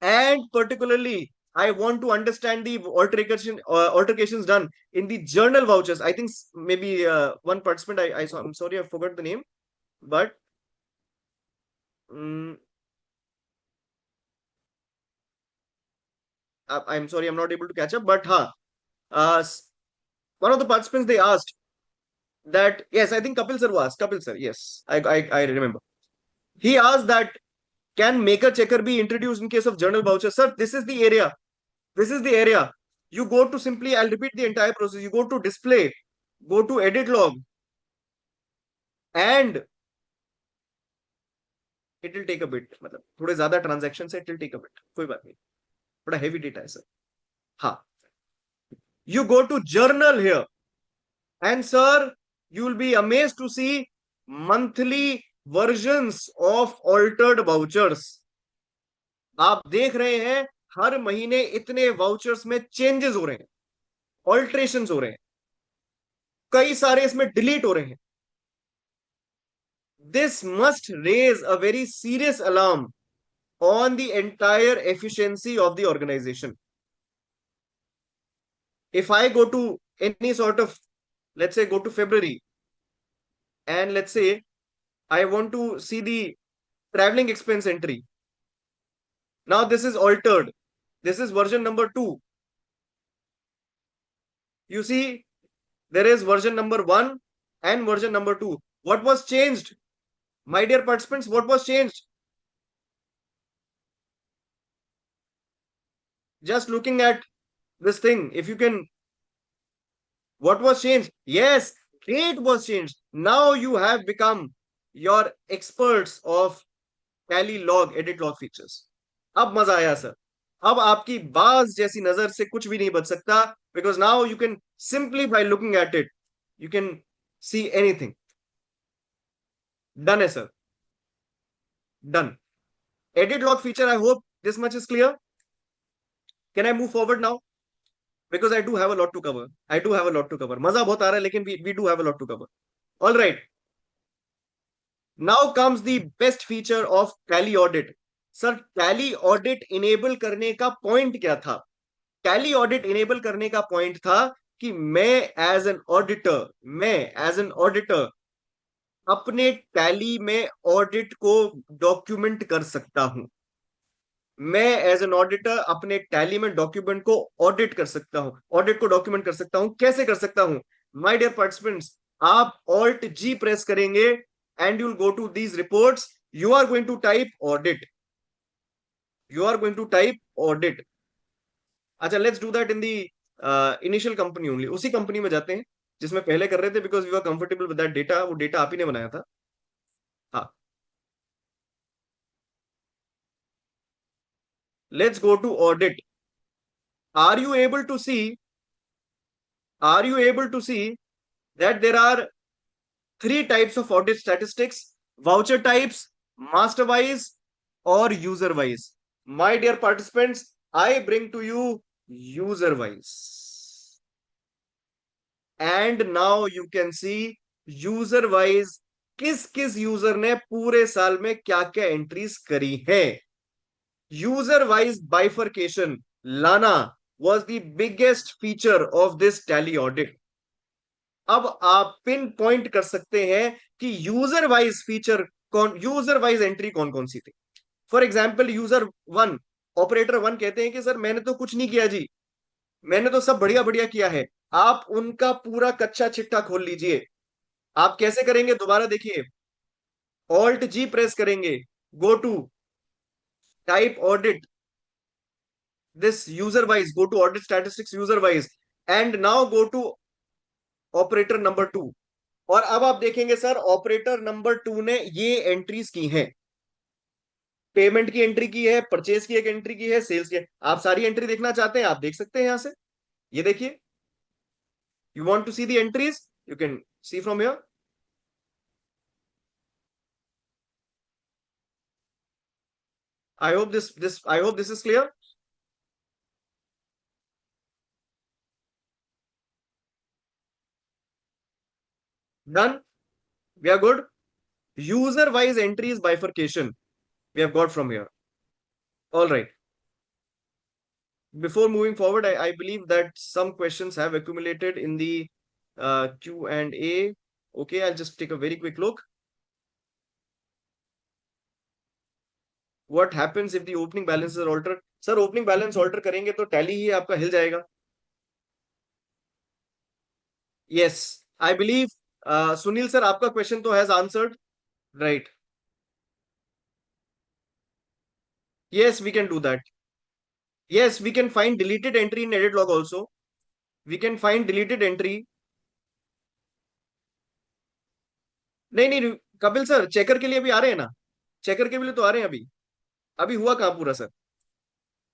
And particularly, I want to understand the altercations done in the journal vouchers. I think maybe one participant I saw. I'm sorry, I forgot the name, but I'm sorry, I'm not able to catch up. But one of the participants, they asked that, yes, I think Kapil sir was Kapil sir. Yes, I remember. He asked that, can maker checker be introduced in case of journal voucher? Sir, this is the area. This is the area. You go to simply, I'll repeat the entire process. You go to display, go to edit log, and it will take a bit. मतलब थोड़े ज़्यादा transaction से it will take a bit. कोई बात नहीं. बड़ा heavy data है sir. हाँ. You go to journal here, and sir, you will be amazed to see monthly versions of altered vouchers. आप देख रहे हैं हर महीने इतने वाउचर्स में चेंजेस हो रहे हैं, ऑल्ट्रेशंस हो रहे हैं, कई सारे इसमें डिलीट हो रहे हैं. This must raise a very serious alarm on the entire efficiency of the organization. If I go to any sort of, let's say, go to February, and let's say I want to see the traveling expense entry. Now this is altered. This is version number 2. You see, there is version number 1 and version number 2. What was changed? My dear participants, what was changed? Just looking at this thing, if you can, what was changed? Yes, date was changed. Now you have become your experts of tally log, edit log features. अब मजा आया sir. अब आपकी बाज जैसी नजर से कुछ भी नहीं बच सकता, because now you can simply by looking at it, you can see anything. Done है sir. Done. Edit log feature, I hope this much is clear. Can I move forward now? Because I do have a lot to cover. I do have a lot to cover. मजा बहुत आ रहा है, लेकिन we do have a lot to cover. All right. Now comes the best feature of Tally Audit. Sir, Tally Audit enable करने का point क्या था? Tally Audit enable करने का point था कि मैं एज एन ऑडिटर अपने टैली में ऑडिट को डॉक्यूमेंट कर सकता हूं. मैं एज एन ऑडिटर अपने टैली में डॉक्यूमेंट को ऑडिट कर सकता हूं, ऑडिट को डॉक्यूमेंट कर सकता हूं. कैसे कर सकता हूं? माय डियर पार्टिसिपेंट्स, आप ऑल्ट जी प्रेस करेंगे and you will go to these reports. You are going to type audit. You are going to type audit. अच्छा, let's do that in the initial company only. उसी company में जाते हैं जिसमें पहले कर रहे थे, because we are comfortable with that data. वो डेटा आप ही ने बनाया था. हाँ, let's go to audit. Are you able to see? Are you able to see that there are three types of audit statistics: voucher types, master wise, or user wise? My dear participants, I bring to you user wise. And now you can see user wise किस किस user ने पूरे साल में क्या क्या entries करी हैं. User wise bifurcation लाना was the biggest feature of this tally audit. अब आप पिन पॉइंट कर सकते हैं कि user wise feature user wise entry कौन कौन सी थी. For example, user one, operator one कहते हैं कि सर मैंने तो कुछ नहीं किया जी, मैंने तो सब बढ़िया बढ़िया किया है. आप उनका पूरा कच्चा चिट्ठा खोल लीजिए. आप कैसे करेंगे? दोबारा देखिए. ऑल्ट जी प्रेस करेंगे, go to type audit, this user wise, go to audit statistics user wise, and now go to operator number two. और अब आप देखेंगे सर, ऑपरेटर नंबर टू ने ये एंट्रीज की हैं. पेमेंट की एंट्री की है, परचेज की एक एंट्री की है, सेल्स की है. आप सारी एंट्री देखना चाहते हैं, आप देख सकते हैं यहां से. ये देखिए, you want to see the entries, you can see from here. I hope this is clear. Done. We are good. User wise entries bifurcation we have got from here. All right. Before moving forward, I believe that some questions have accumulated in the Q&A. Okay, I'll just take a very quick look. What happens if the opening balance is altered? Sir, opening balance alter करेंगे तो tally ही आपका हिल जाएगा. Yes, I believe Sunil sir, आपका question तो has answered, right? Yes, we can do that. Yes, we can find deleted entry in edit log also. We can find deleted entry. नहीं नहीं Kapil sir, checker के लिए भी आ रहे हैं ना, चेकर के लिए तो आ रहे हैं अभी. अभी हुआ कहाँ पूरा सर?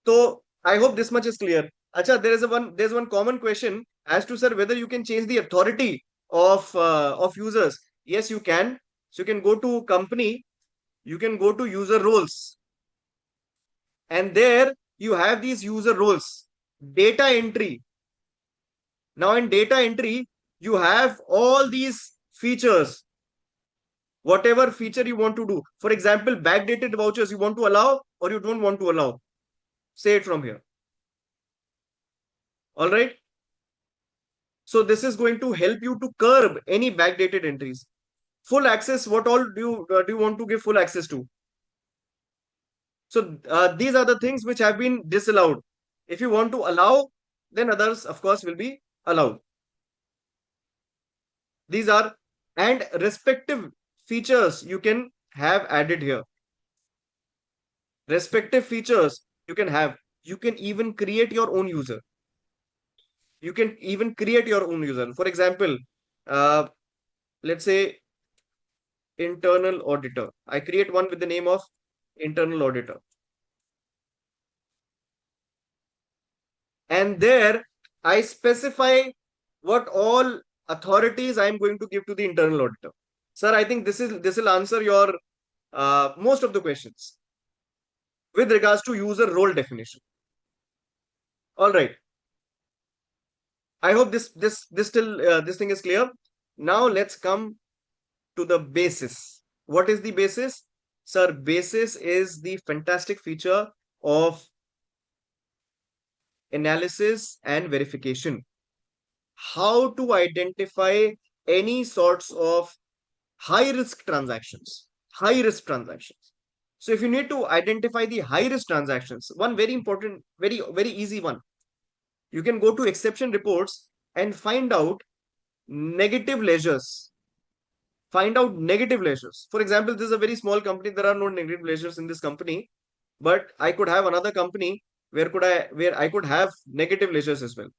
तो I hope this much is clear. अच्छा, there is one common question as to sir whether you can change the authority of users. Yes, you can. So you can go to company, you can go to user roles, and there you have these user roles. Data entry. Now in data entry you have all these features. Whatever feature you want to do, for example, backdated vouchers, you want to allow or you don't want to allow, say it from here. All right. So this is going to help you to curb any backdated entries. Full access, what all do you want to give full access to? So these are the things which have been disallowed. If you want to allow, then others of course will be allowed. These are, and respective features you can have added here. Respective features you can have. You can even create your own user. You can even create your own user. For example, let's say internal auditor. I create one with the name of internal auditor. And there I specify what all authorities I am going to give to the internal auditor. Sir, I think this will answer your most of the questions with regards to user role definition. All right. I hope this thing is clear. Now let's come to the basis. What is the basis? Sir, basis is the fantastic feature of analysis and verification. How to identify any sorts of high risk transactions. High risk transactions. So if you need to identify the high risk transactions, one very important, very easy one. You can go to exception reports and find out negative ledgers. Find out negative ledgers. For example, this is a very small company. There are no negative ledgers in this company, but I could have another company where I could have negative ledgers as well.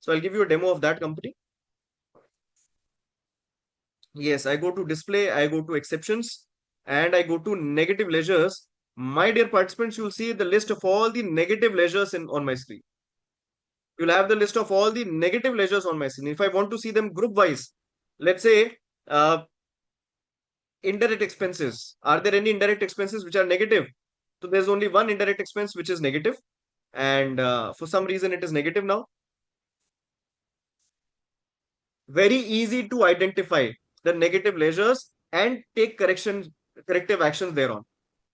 So I'll give you a demo of that company. Yes, I go to display, I go to exceptions, and I go to negative ledgers. My dear participants, you'll see the list of all the negative ledgers on my screen. You'll have the list of all the negative ledgers on my screen. If I want to see them group wise, let's say indirect expenses. Are there any indirect expenses which are negative? So there's only one indirect expense which is negative, and for some reason it is negative now. Very easy to identify the negative ledgers and take corrective actions thereon.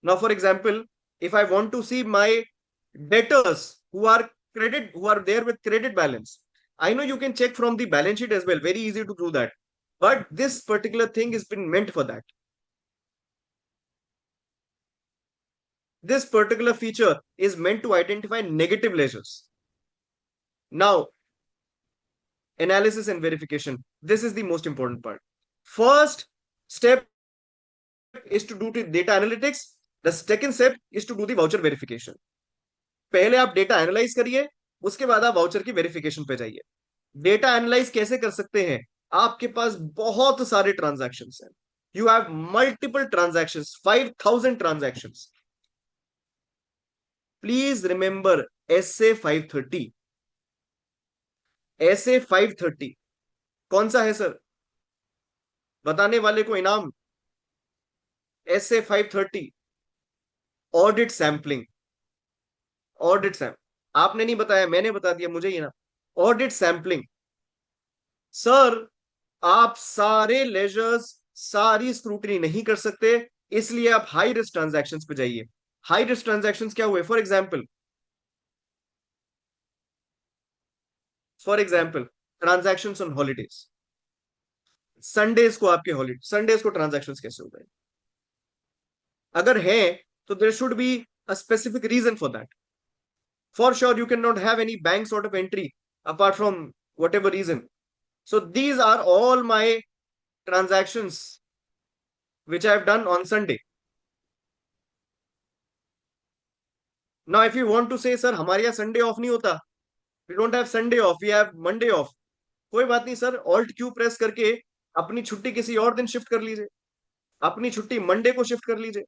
Now, for example, if I want to see my debtors who are there with credit balance, I know you can check from the balance sheet as well. Very easy to do that. But this particular thing has been meant for that. This particular feature is meant to identify negative ledgers. Now, analysis and verification. This is the most important part. First step is to do the data analytics. The second step is to do the voucher verification. पहले आप data analyse करिए, उसके बाद आप voucher की verification पे जाइए. Data analyse कैसे कर सकते हैं? आपके पास बहुत सारे ट्रांजैक्शंस हैं. You have multiple transactions, 5,000 transactions. Please remember SA 530. SA 530 कौन सा है सर? बताने वाले को इनाम. SA 530 audit sampling. ऑडिट सैंप आपने नहीं बताया, मैंने बता दिया, मुझे ही ना. Audit sampling. सर, आप सारे लेजर्स, सारी स्क्रूटनी नहीं कर सकते, इसलिए आप हाई रिस्क ट्रांजैक्शंस पे जाइए. हाई रिस्क ट्रांजैक्शंस क्या हुए? For example transactions on holidays. Sundays को आपके हॉलीडे, संडेज को ट्रांजैक्शंस कैसे हो गए? अगर है तो there should be a specific reason for that. For sure, you cannot have any bank sort of entry apart from whatever reason. So these are all my transactions which I have done on Sunday. Now, if you want to say, sir, हमारे यहाँ Sunday off नहीं होता, we don't have Sunday off, we have Monday off. कोई बात नहीं sir, Alt Q press करके अपनी छुट्टी किसी और दिन शिफ्ट कर लीजिए. अपनी छुट्टी मंडे को शिफ्ट कर लीजिए.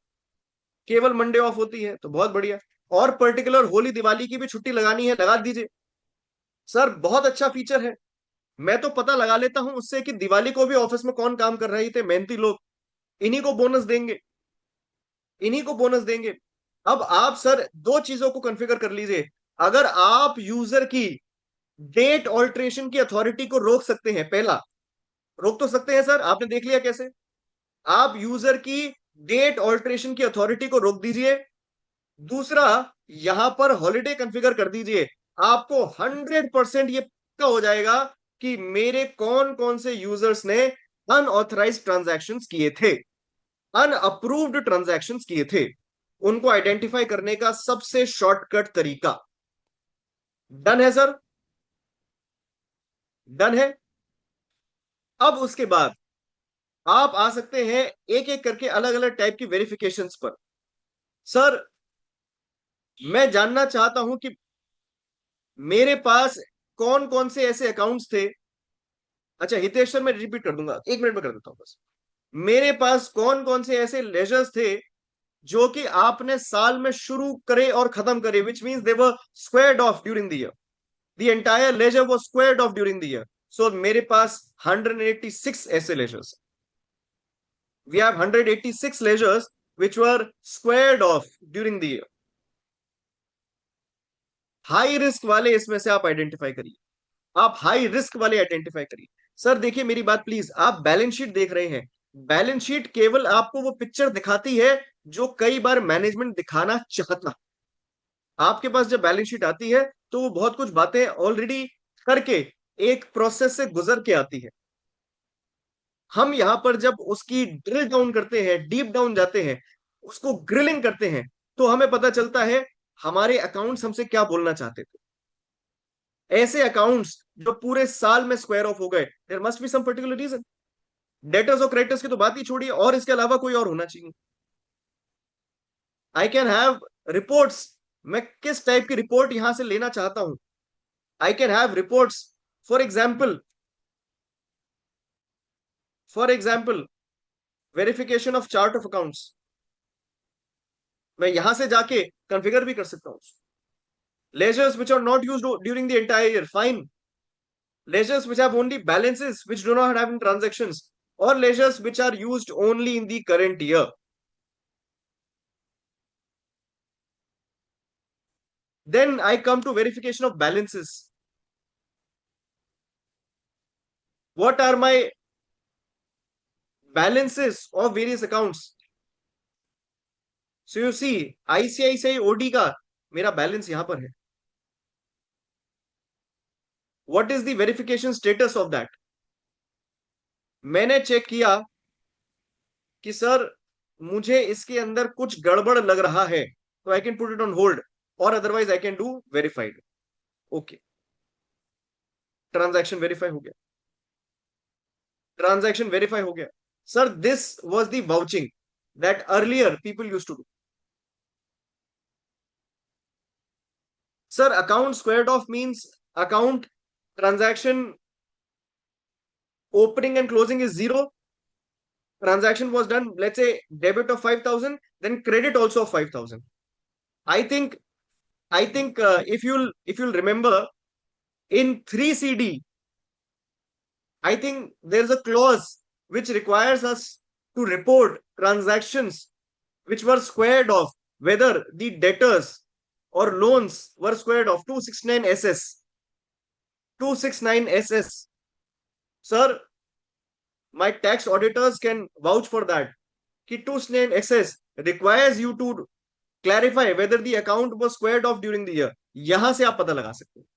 केवल मंडे ऑफ होती है तो बहुत बढ़िया. और पर्टिकुलर होली दिवाली की भी छुट्टी लगानी है, लगा दीजिए. सर, बहुत अच्छा फीचर है. मैं तो पता लगा लेता हूं उससे कि दिवाली को भी ऑफिस में कौन काम कर रहे थे, मेहनती लोग. इन्हीं को बोनस देंगे, इन्हीं को बोनस देंगे. अब आप सर दो चीजों को कॉन्फ़िगर कर लीजिए. अगर आप यूजर की डेट ऑल्ट्रेशन की अथॉरिटी को रोक सकते हैं, पहला रोक तो सकते हैं सर, आपने देख लिया कैसे. आप यूजर की डेट ऑल्ट्रेशन की अथॉरिटी को रोक दीजिए. दूसरा, यहां पर हॉलिडे कॉन्फ़िगर कर दीजिए. आपको 100% ये पक्का हो जाएगा कि मेरे कौन कौन से यूजर्स ने अनऑथराइज्ड ट्रांजैक्शंस किए थे, अनअप्रूव्ड ट्रांजैक्शंस किए थे. उनको आइडेंटिफाई करने का सबसे शॉर्टकट तरीका. डन है सर? डन है. अब उसके बाद आप आ सकते हैं एक एक करके अलग अलग टाइप की वेरिफिकेशंस पर. सर, मैं जानना चाहता हूं कि मेरे पास कौन कौन से ऐसे अकाउंट्स थे. अच्छा हितेश सर, मैं रिपीट कर दूंगा, 1 मिनट में कर देता हूं बस. मेरे पास कौन कौन से ऐसे लेजर्स थे जो कि आपने साल में शुरू करे और खत्म करे, which means they were squared off during the year. The entire ledger was squared off during the year. So मेरे पास 186 ऐसे ledgers. We have 186 ledgers which were squared off during the year. High risk वाले इसमें से आप identify करिए, आप high risk वाले आइडेंटिफाई करिए। सर देखिए मेरी बात प्लीज, आप बैलेंस शीट देख रहे हैं, बैलेंस शीट केवल आपको वो पिक्चर दिखाती है जो कई बार मैनेजमेंट दिखाना चाहता। आपके पास जब बैलेंस शीट आती है तो वो बहुत कुछ बातें ऑलरेडी करके एक प्रोसेस से गुजर के आती है। हम यहां पर जब उसकी ड्रिल डाउन करते हैं, डीप डाउन जाते हैं, उसको ग्रिलिंग करते हैं, तो हमें पता चलता है हमारे अकाउंट्स हमसे क्या बोलना चाहते थे। ऐसे अकाउंट्स जो पूरे साल में स्क्वायर ऑफ हो गए, there must be some particular reason. Debtors और क्रेडिटर्स की तो बात ही छोड़िए, और इसके अलावा कोई और होना चाहिए। आई कैन हैव रिपोर्ट्स, मैं किस टाइप की रिपोर्ट यहां से लेना चाहता हूं। I can have reports, for example, verification of chart of accounts, मैं यहां से जाके कॉन्फ़िगर भी कर सकता हूं। Ledgers which are not used during the entire year, fine. Ledgers which have only balances which do not have any transactions, or ledgers which are used only in the current year. Then I come to verification of balances. What are my balances of various accounts? So you see, ICICI OD का मेरा balance यहां पर है. What is the verification status of that? मैंने check किया कि sir मुझे इसके अंदर कुछ गड़बड़ लग रहा है, तो I can put it on hold, और otherwise I can do verified. Okay, transaction verify हो गया, ट्रांजैक्शन वेरीफाई हो गया। Sir this was the vouching that earlier people used to do. Sir account squared off means account transaction opening and closing is zero, transaction was done, let's say debit of 5,000, then credit also of 5,000. I think if you'll remember in 3CD, I think there's a clause which requires us to report transactions which were squared off, whether the debtors or loans were squared off, 269SS, 269SS. Sir, my tax auditors can vouch for that कि 269SS requires you to clarify whether the account was squared off during the year. यहां से आप पता लगा सकते हैं।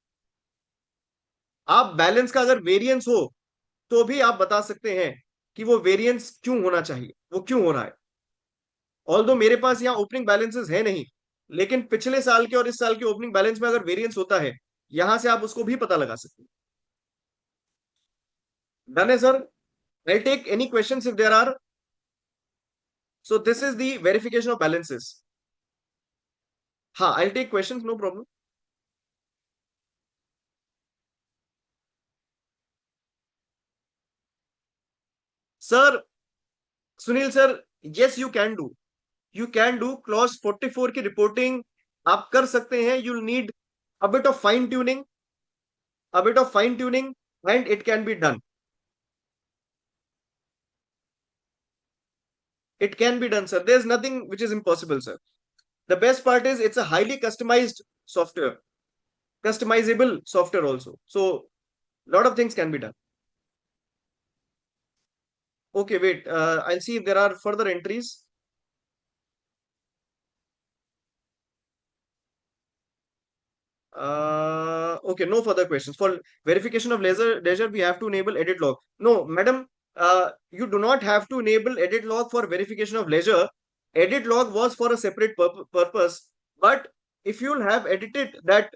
आप balance का अगर वेरिएंस हो तो भी आप बता सकते हैं कि वो वेरिएंस क्यों होना चाहिए, वो क्यों हो रहा है। ऑल्दो मेरे पास यहाँ ओपनिंग बैलेंसेस है नहीं, लेकिन पिछले साल के और इस साल के ओपनिंग बैलेंस में अगर वेरिएंस होता है, यहां से आप उसको भी पता लगा सकते हैं। डन है sir? I take any question if there are. So this is the verification of balances. हाँ, I take question, no problem. Sir Sunil sir, yes you can do clause 44 की रिपोर्टिंग आप कर सकते हैं। You need a bit of fine tuning, and it can be done. It can be done, sir. There's nothing which is impossible, sir. The best part is it's a highly customized software, customizable software also. So a lot of things can be done. Okay, wait. I'll see if there are further entries. Okay, no further questions. For verification of ledger, we have to enable edit log. No, madam, you do not have to enable edit log for verification of ledger. Edit log was for a separate purpose. But if you'll have edited that,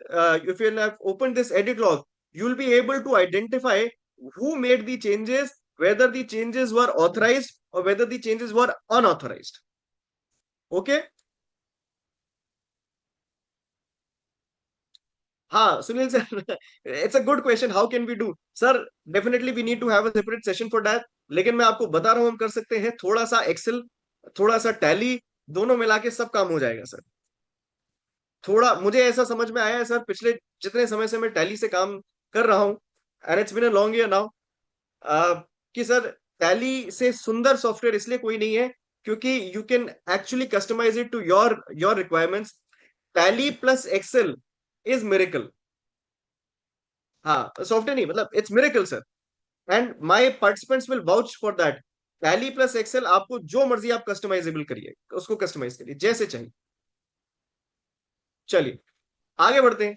if you'll have opened this edit log, you'll be able to identify who made the changes, whether the changes were authorized or whether the changes were unauthorized. Okay? हाँ Sunil sir, it's a good question, how can we do. Sir definitely we need to have a separate session for that, लेकिन मैं आपको बता रहा हूँ हम कर सकते हैं। थोड़ा सा एक्सेल, थोड़ा सा टैली, दोनों मिला के सब काम हो जाएगा सर। थोड़ा मुझे ऐसा समझ में आया है सर, पिछले जितने समय से मैं टैली से काम कर रहा हूँ, and it's been a long year now, कि सर टैली से सुंदर सॉफ्टवेयर इसलिए कोई नहीं है क्योंकि you can actually customise it to your requirements. Tally plus Excel is miracle. हाँ, सॉफ्टवेयर नहीं, मतलब it's miracle sir. And my participants will vouch for that. Tally plus Excel आपको जो मर्जी आप कस्टमाइजेबल करिए, उसको कस्टमाइज करिए जैसे चाहिए. चलिए आगे बढ़ते हैं.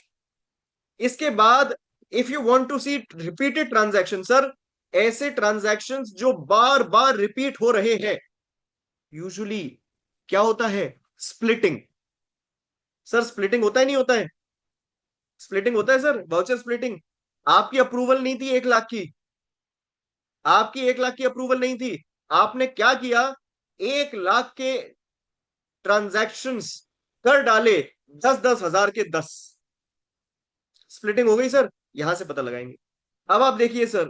इसके बाद if you want to see repeated transaction sir, ऐसे ट्रांजैक्शंस जो बार बार रिपीट हो रहे हैं, यूजुअली क्या होता है? स्प्लिटिंग. सर स्प्लिटिंग होता है नहीं होता है? स्प्लिटिंग होता है सर, वाउचर स्प्लिटिंग. आपकी अप्रूवल नहीं थी 1 लाख की, आपकी 1 लाख की अप्रूवल नहीं थी. आपने क्या किया? 1 लाख के ट्रांजैक्शंस कर डाले, 10-10 हजार के 10. स्प्लिटिंग हो गई सर. यहां से पता लगाएंगे. अब आप देखिए सर,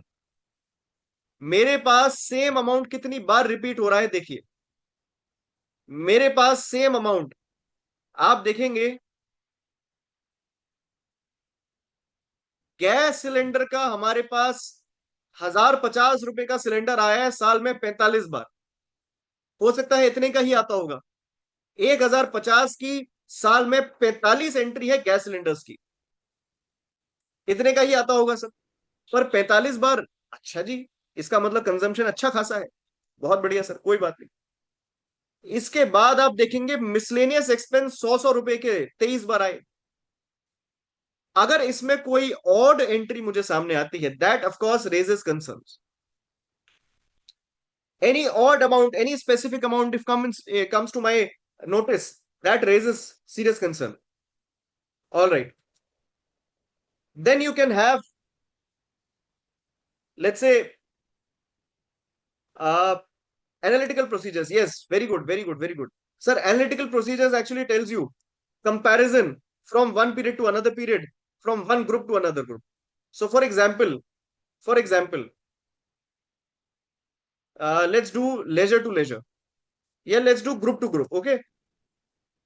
मेरे पास सेम अमाउंट कितनी बार रिपीट हो रहा है, देखिए. मेरे पास सेम अमाउंट आप देखेंगे, गैस सिलेंडर का हमारे पास 1050 रुपए का सिलेंडर आया है साल में 45 बार. हो सकता है इतने का ही आता होगा. 1050 की साल में 45 एंट्री है गैस सिलेंडर्स की, इतने का ही आता होगा सर. पर 45 बार, अच्छा जी, इसका मतलब कंजम्पशन अच्छा खासा है. बहुत बढ़िया सर, कोई बात नहीं. इसके बाद आप देखेंगे मिसलेनियस एक्सपेंस 100-100 रुपए के 23 बार आए. अगर इसमें कोई ऑड एंट्री मुझे सामने आती है, that of course raises concerns. Any odd amount, any specific amount, if comes to my notice, that raises serious concern. All right. Then you can have, let's say, uh, analytical procedures. Yes, very good, very good, very good. Sir, analytical procedures actually tells you comparison from one period to another period, from one group to another group. So, for example, let's do leisure to leisure. Yeah, let's do group to group. Okay.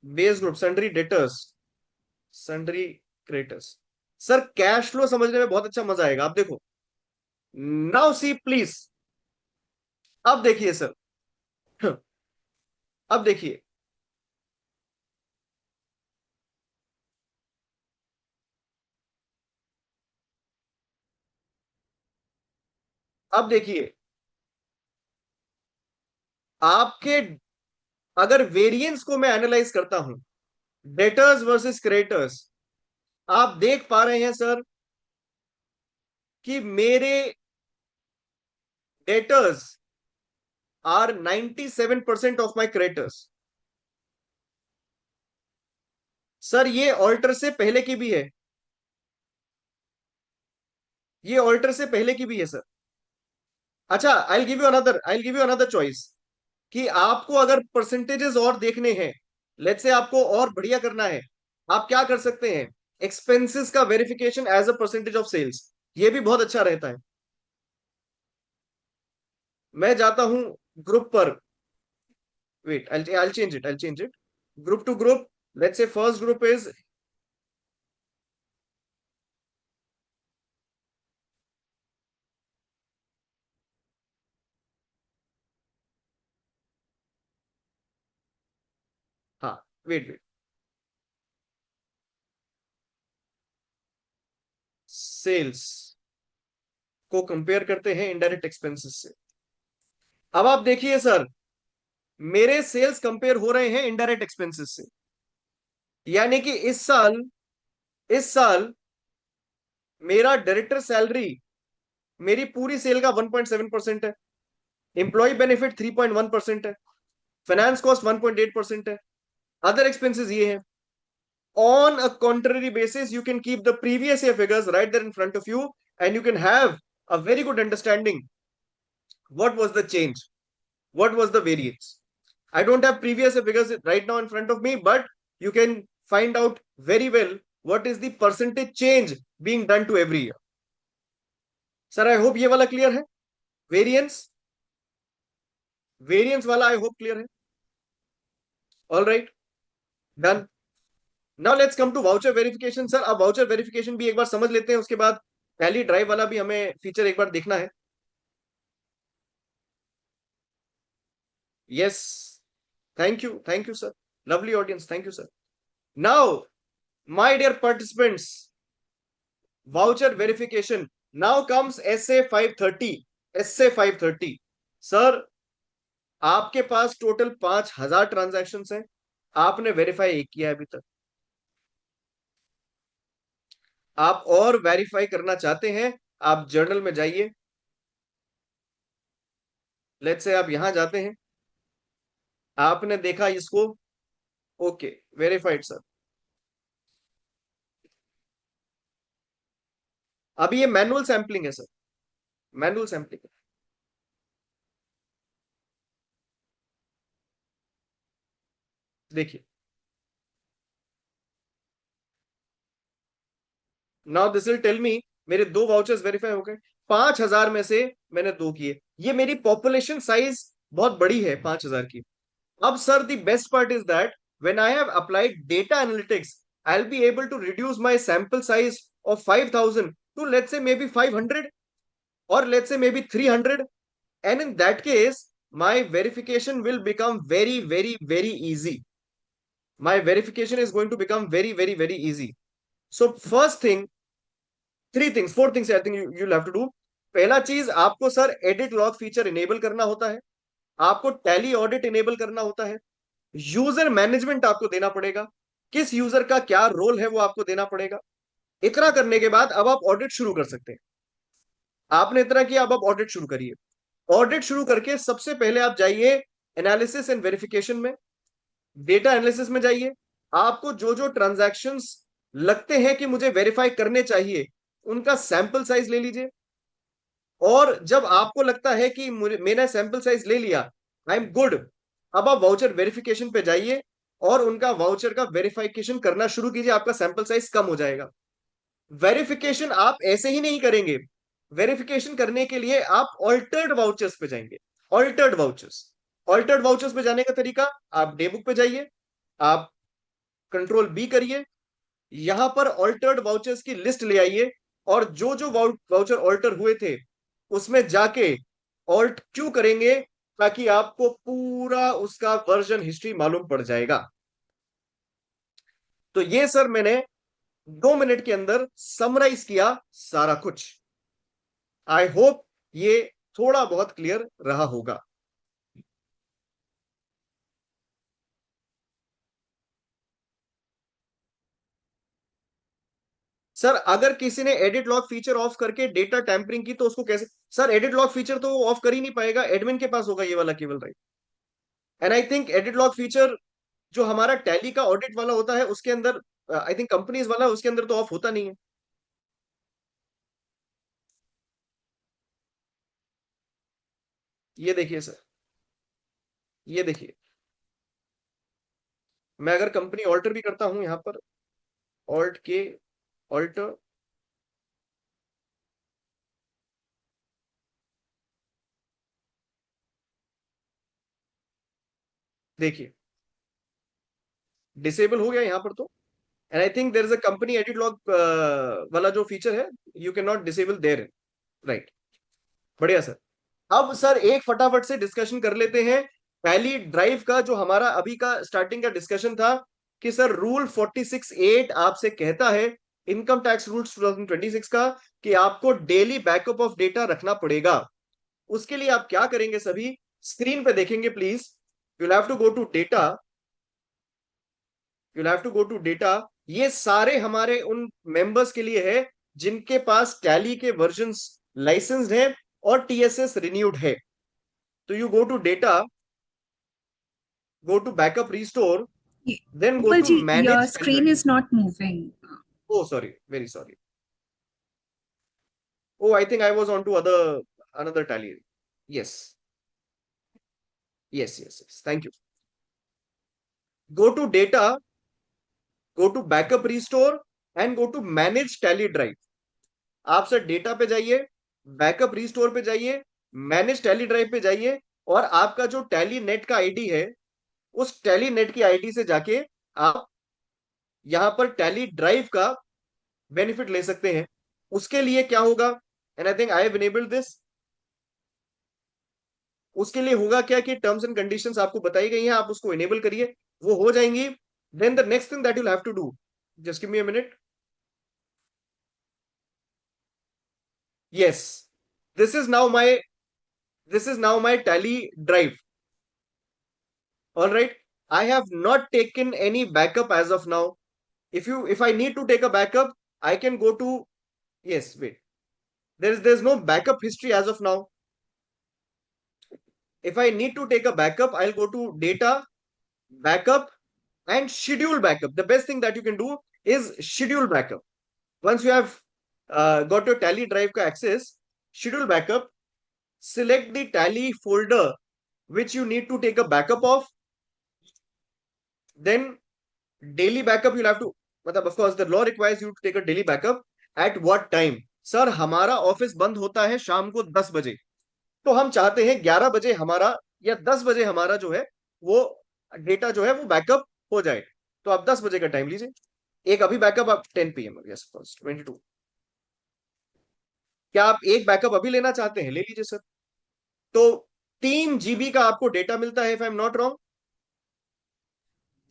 Base group, sundry debtors, sundry creditors. Sir cash flow समझने में बहुत अच्छा मजा आएगा. आप देखो, now see please. अब देखिए सर, अब देखिए, अब देखिए आपके, अगर वेरिएंस को मैं एनालाइज करता हूं, डेटर्स वर्सेस क्रेडिटर्स, आप देख पा रहे हैं सर कि मेरे debtors are 97% of my creditors. Sir ये ऑल्टर से पहले की भी है, ये ऑल्टर से पहले की भी है सर. अच्छा, I give you another choice, कि आपको अगर परसेंटेजेस और देखने हैं, लेट्स से आपको और बढ़िया करना है, आप क्या कर सकते हैं? एक्सपेंसेस का verification as a percentage of sales, ये भी बहुत अच्छा रहता है. मैं जाता हूं ग्रुप पर. Wait, I change it. Group to group. Let's say first group is, हाँ, वेट वेट, सेल्स को कंपेयर करते हैं इनडायरेक्ट एक्सपेंसेस से. अब आप देखिए सर, मेरे सेल्स कंपेयर हो रहे हैं इनडायरेक्ट एक्सपेंसेस से. यानी कि इस साल मेरा डायरेक्टर सैलरी मेरी पूरी सेल का 1.7% है. एम्प्लॉय बेनिफिट 3.1% है. फाइनेंस कॉस्ट 1.8% है. अदर एक्सपेंसेस ये है. On a contrary basis, you can keep the previous year figures right there in front of you, and you can have a very good understanding what was the change, what was the variance. I don't have previous year figures right now in front of me, but you can find out very well what is the percentage change being done to every year. Sir, I hope ये वाला clear है. Variance, variance वाला I hope clear है. All right, done. Now let's come to voucher verification. Sir अब voucher verification भी एक बार समझ लेते हैं, उसके बाद टैली ड्राइव वाला भी हमें फीचर एक बार देखना है. Yes, Thank you, sir. Lovely audience. Thank you, sir. Now, my dear participants, voucher verification. Now comes SA 530. SA 530. Sir, आपके पास टोटल 5,000 ट्रांजैक्शन हैं, आपने वेरीफाई एक किया है अभी तक। आप और वेरीफाई करना चाहते हैं, आप जर्नल में जाइए। लेट्स से आप यहां जाते हैं, आपने देखा इसको, ओके, वेरीफाइड सर। अभी ये मैनुअल सैंपलिंग है सर, मैनुअल सैंपलिंग है। देखिए, now this will tell me मेरे दो वाउचर्स वेरीफाई हो गए। 5,000 में से मैंने दो किए, ये मेरी पॉपुलेशन साइज बहुत बड़ी है 5,000 की। अब sir the best part is that when I have applied data analytics, I will be able to reduce my sample size of 5,000 to let's say maybe 500 or let's say maybe 300, and in that case my verification will become very easy. My verification is going to become very easy. So first thing, three things, four things I think you'll have to do. पहला चीज, आपको sir edit log feature enable करना होता है, आपको tally audit enable करना होता है, यूजर मैनेजमेंट आपको देना पड़ेगा, किस यूजर का क्या रोल है वो आपको देना पड़ेगा। इतना करने के बाद अब आप ऑडिट शुरू कर सकते हैं। आपने इतना किया, अब आप ऑडिट शुरू करिए। ऑडिट शुरू करके सबसे पहले आप जाइए एनालिसिस एंड वेरिफिकेशन में, डेटा एनालिसिस में जाइए। आपको जो जो ट्रांजैक्शंस लगते हैं कि मुझे वेरीफाई करने चाहिए, उनका सैंपल साइज ले लीजिए। और जब आपको लगता है कि मैंने सैंपल साइज ले लिया, आई एम गुड, अब आप वाउचर वेरिफिकेशन पे जाइए और उनका वाउचर का वेरिफिकेशन करना शुरू कीजिए। आपका सैंपल साइज कम हो जाएगा। वेरिफिकेशन आप ऐसे ही नहीं करेंगे, वेरिफिकेशन करने के लिए आप ऑल्टर्ड वाउचर्स पे जाएंगे। ऑल्टर्ड वाउचर्स, ऑल्टर्ड वाउचर्स पे जाने का तरीका, आप डेबुक पे जाइए, आप कंट्रोल बी करिए, यहां पर ऑल्टर्ड वाउचर्स की लिस्ट ले आइए, और जो जो वाउचर ऑल्टर हुए थे उसमें जाके ऑल्ट क्यों करेंगे, ताकि आपको पूरा उसका वर्जन हिस्ट्री मालूम पड़ जाएगा। तो ये सर मैंने 2 मिनट के अंदर समराइज किया सारा कुछ। आई होप ये थोड़ा बहुत क्लियर रहा होगा। सर अगर किसी ने एडिट लॉग फीचर ऑफ करके डेटा टैंपरिंग की, तो उसको कैसे? सर एडिट लॉग फीचर तो वो ऑफ कर ही नहीं पाएगा, एडमिन के पास होगा ये वाला केवल right. And I think edit log feature जो हमारा टैली का ऑडिट वाला होता है उसके अंदर, आई थिंक कंपनीज वाला, उसके अंदर तो ऑफ होता नहीं है। ये देखिए सर, ये देखिए, मैं अगर कंपनी ऑल्टर भी करता हूं यहां पर, ऑल्ट के ऑल्टर, देखिए डिसेबल हो गया यहां पर तो। And I think there is a company edit log वाला जो फीचर है, you can not disable there, right. बढ़िया सर। अब सर एक फटाफट से डिस्कशन कर लेते हैं पहली ड्राइव का, जो हमारा अभी का स्टार्टिंग का डिस्कशन था कि सर रूल 46(8) आपसे कहता है, इनकम टैक्स रूल्स 2026 का, कि आपको डेली बैकअप ऑफ डेटा रखना पड़ेगा। उसके लिए आप क्या करेंगे, सभी स्क्रीन पे देखेंगे please. You'll have to go to data, you'll have to go to data. ये सारे हमारे उन मेंबर्स के लिए है जिनके पास टैली के वर्जन्स लाइसेंस्ड है और टीएसएस रिन्यूड है। तो you go to data, go to backup restore, then go Gopal to ji, your manage tally screen drive. is not moving. Oh, sorry, very sorry. Oh, I think I was on to another tally. Yes, yes. Thank you. Go to data, go to backup restore, and go to manage tally drive. आप sir data पे जाइए, backup restore पे जाइए, manage tally drive पे जाइए, और आपका जो टैली नेट का आईडी है, उस टैली नेट की आईडी से जाके आप यहां पर टैली ड्राइव का बेनिफिट ले सकते हैं। उसके लिए क्या होगा, and I think I have enabled this, उसके लिए होगा क्या कि टर्म्स एंड कंडीशंस आपको बताई गई हैं, आप उसको इनेबल करिए, वो हो जाएंगी. Then the next thing that you'll have to do, just give me a minute. Yes, this is now my Tally drive. All right, I have not taken any backup as of now. If I need to take a backup, I can go to, yes, wait, there's no backup history as of now. If I need to take a backup, I'll go to data, backup, and schedule backup. The best thing that you can do is schedule backup. Once you have got your Tally drive ka access, schedule backup, select the Tally folder which you need to take a backup of. Then daily backup you'll have to, मतलब of course the law requires you to take a daily backup. At what time? Sir हमारा office बंद होता है शाम को 10 बजे, तो हम चाहते हैं 11 बजे हमारा या 10 बजे हमारा जो है वो डेटा जो है वो बैकअप हो जाए. तो आप 10 बजे का टाइम लीजिए. एक अभी बैकअप आप 10 PM, यस फर्स्ट 22. क्या आप एक बैकअप अभी लेना चाहते हैं? ले लीजिए सर. तो 3 GB का आपको डेटा मिलता है, if I am not wrong.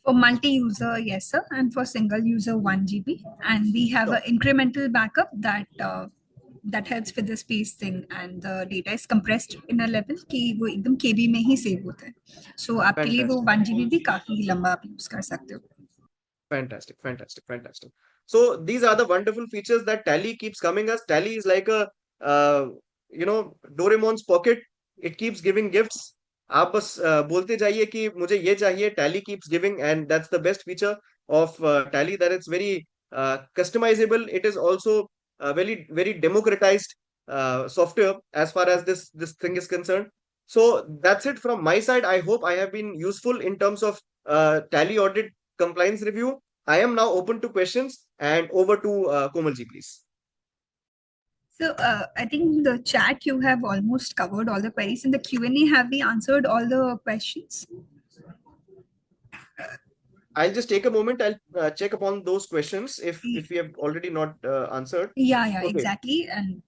For multi-user, yes, sir, and for single user, 1 GB. And we have an incremental backup that helps with the space thing, and the data is compressed in a level कि वो एकदम KB में ही save होता है. So आपके लिए वो 1 GB भी काफी लंबा आप यूज कर सकते हो. Fantastic, fantastic, fantastic. So these are the wonderful features that Tally keeps coming us. Tally is like a, Doraemon's pocket. It keeps giving gifts. आप बस बोलते जाइए कि मुझे ये चाहिए. Tally keeps giving, and that's the best feature of Tally, that it's very customizable. It is also very very democratized software as far as this thing is concerned. So that's it from my side. I hope I have been useful in terms of Tally audit compliance review. I am now open to questions, and over to Komalji, please. So I think in the chat you have almost covered all the queries. In the Q&A, have we answered all the questions? I'll just take a moment. I'll check upon those questions if we have already not answered. Yeah, Okay. exactly. And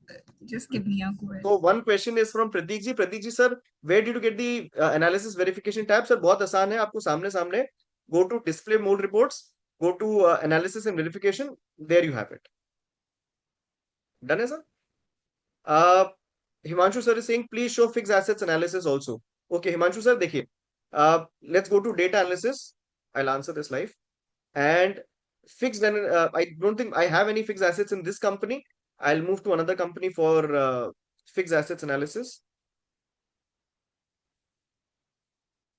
just give me a go ahead. So one question is from Pratik ji. Pratik ji, sir, where did you get the analysis verification tab? Sir, बहुत आसान है. आपको सामने सामने go to display mode reports, go to analysis and verification. There you have it. Done है sir? Himanshu sir is saying please show fixed assets analysis also. Okay, Himanshu sir, देखिए, let's go to data analysis. I'll answer this live. And fixed, I don't think I have any fixed assets in this company. I'll move to another company for fixed assets analysis.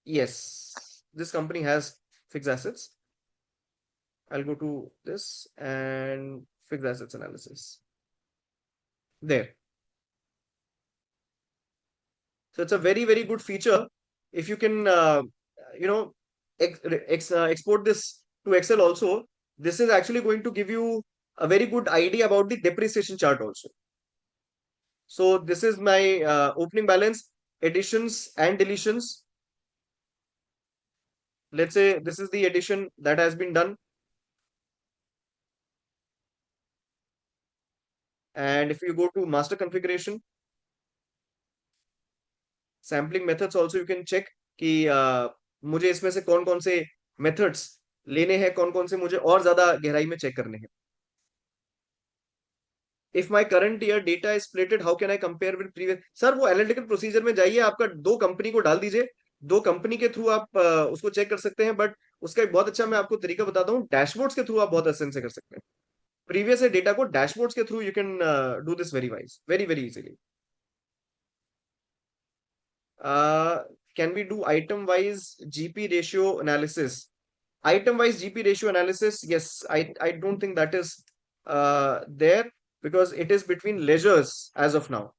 Yes, this company has fixed assets. I'll go to this and fixed assets analysis. There. So it's a very, very good feature. If you can, export this to Excel also, this is actually going to give you a very good idea about the depreciation chart also. So this is my opening balance, additions and deletions. Let's say this is the addition that has been done. And if you go to master configuration, sampling methods also you can check कि मुझे इसमें से कौन कौन से methods लेने हैं, कौन कौन से मुझे और ज्यादा गहराई में चेक करने हैं. If my current year data is splitted, how can I compare with previous? Sir वो एनालिटिकल प्रोसीजर में जाइए, आपका 2 कंपनी को डाल दीजिए, 2 कंपनी के थ्रू आप उसको चेक कर सकते हैं. बट उसका एक बहुत अच्छा मैं आपको तरीका बताता हूँ, डैशबोर्ड्स के थ्रू आप बहुत आसानी से कर सकते हैं. प्रीवियस डेटा को डैशबोर्ड्स के through you can do this very wise, very very easily. Can we do item wise GP ratio analysis? Item wise GP ratio analysis, yes, I don't think that is there, because it is between ledgers as of now.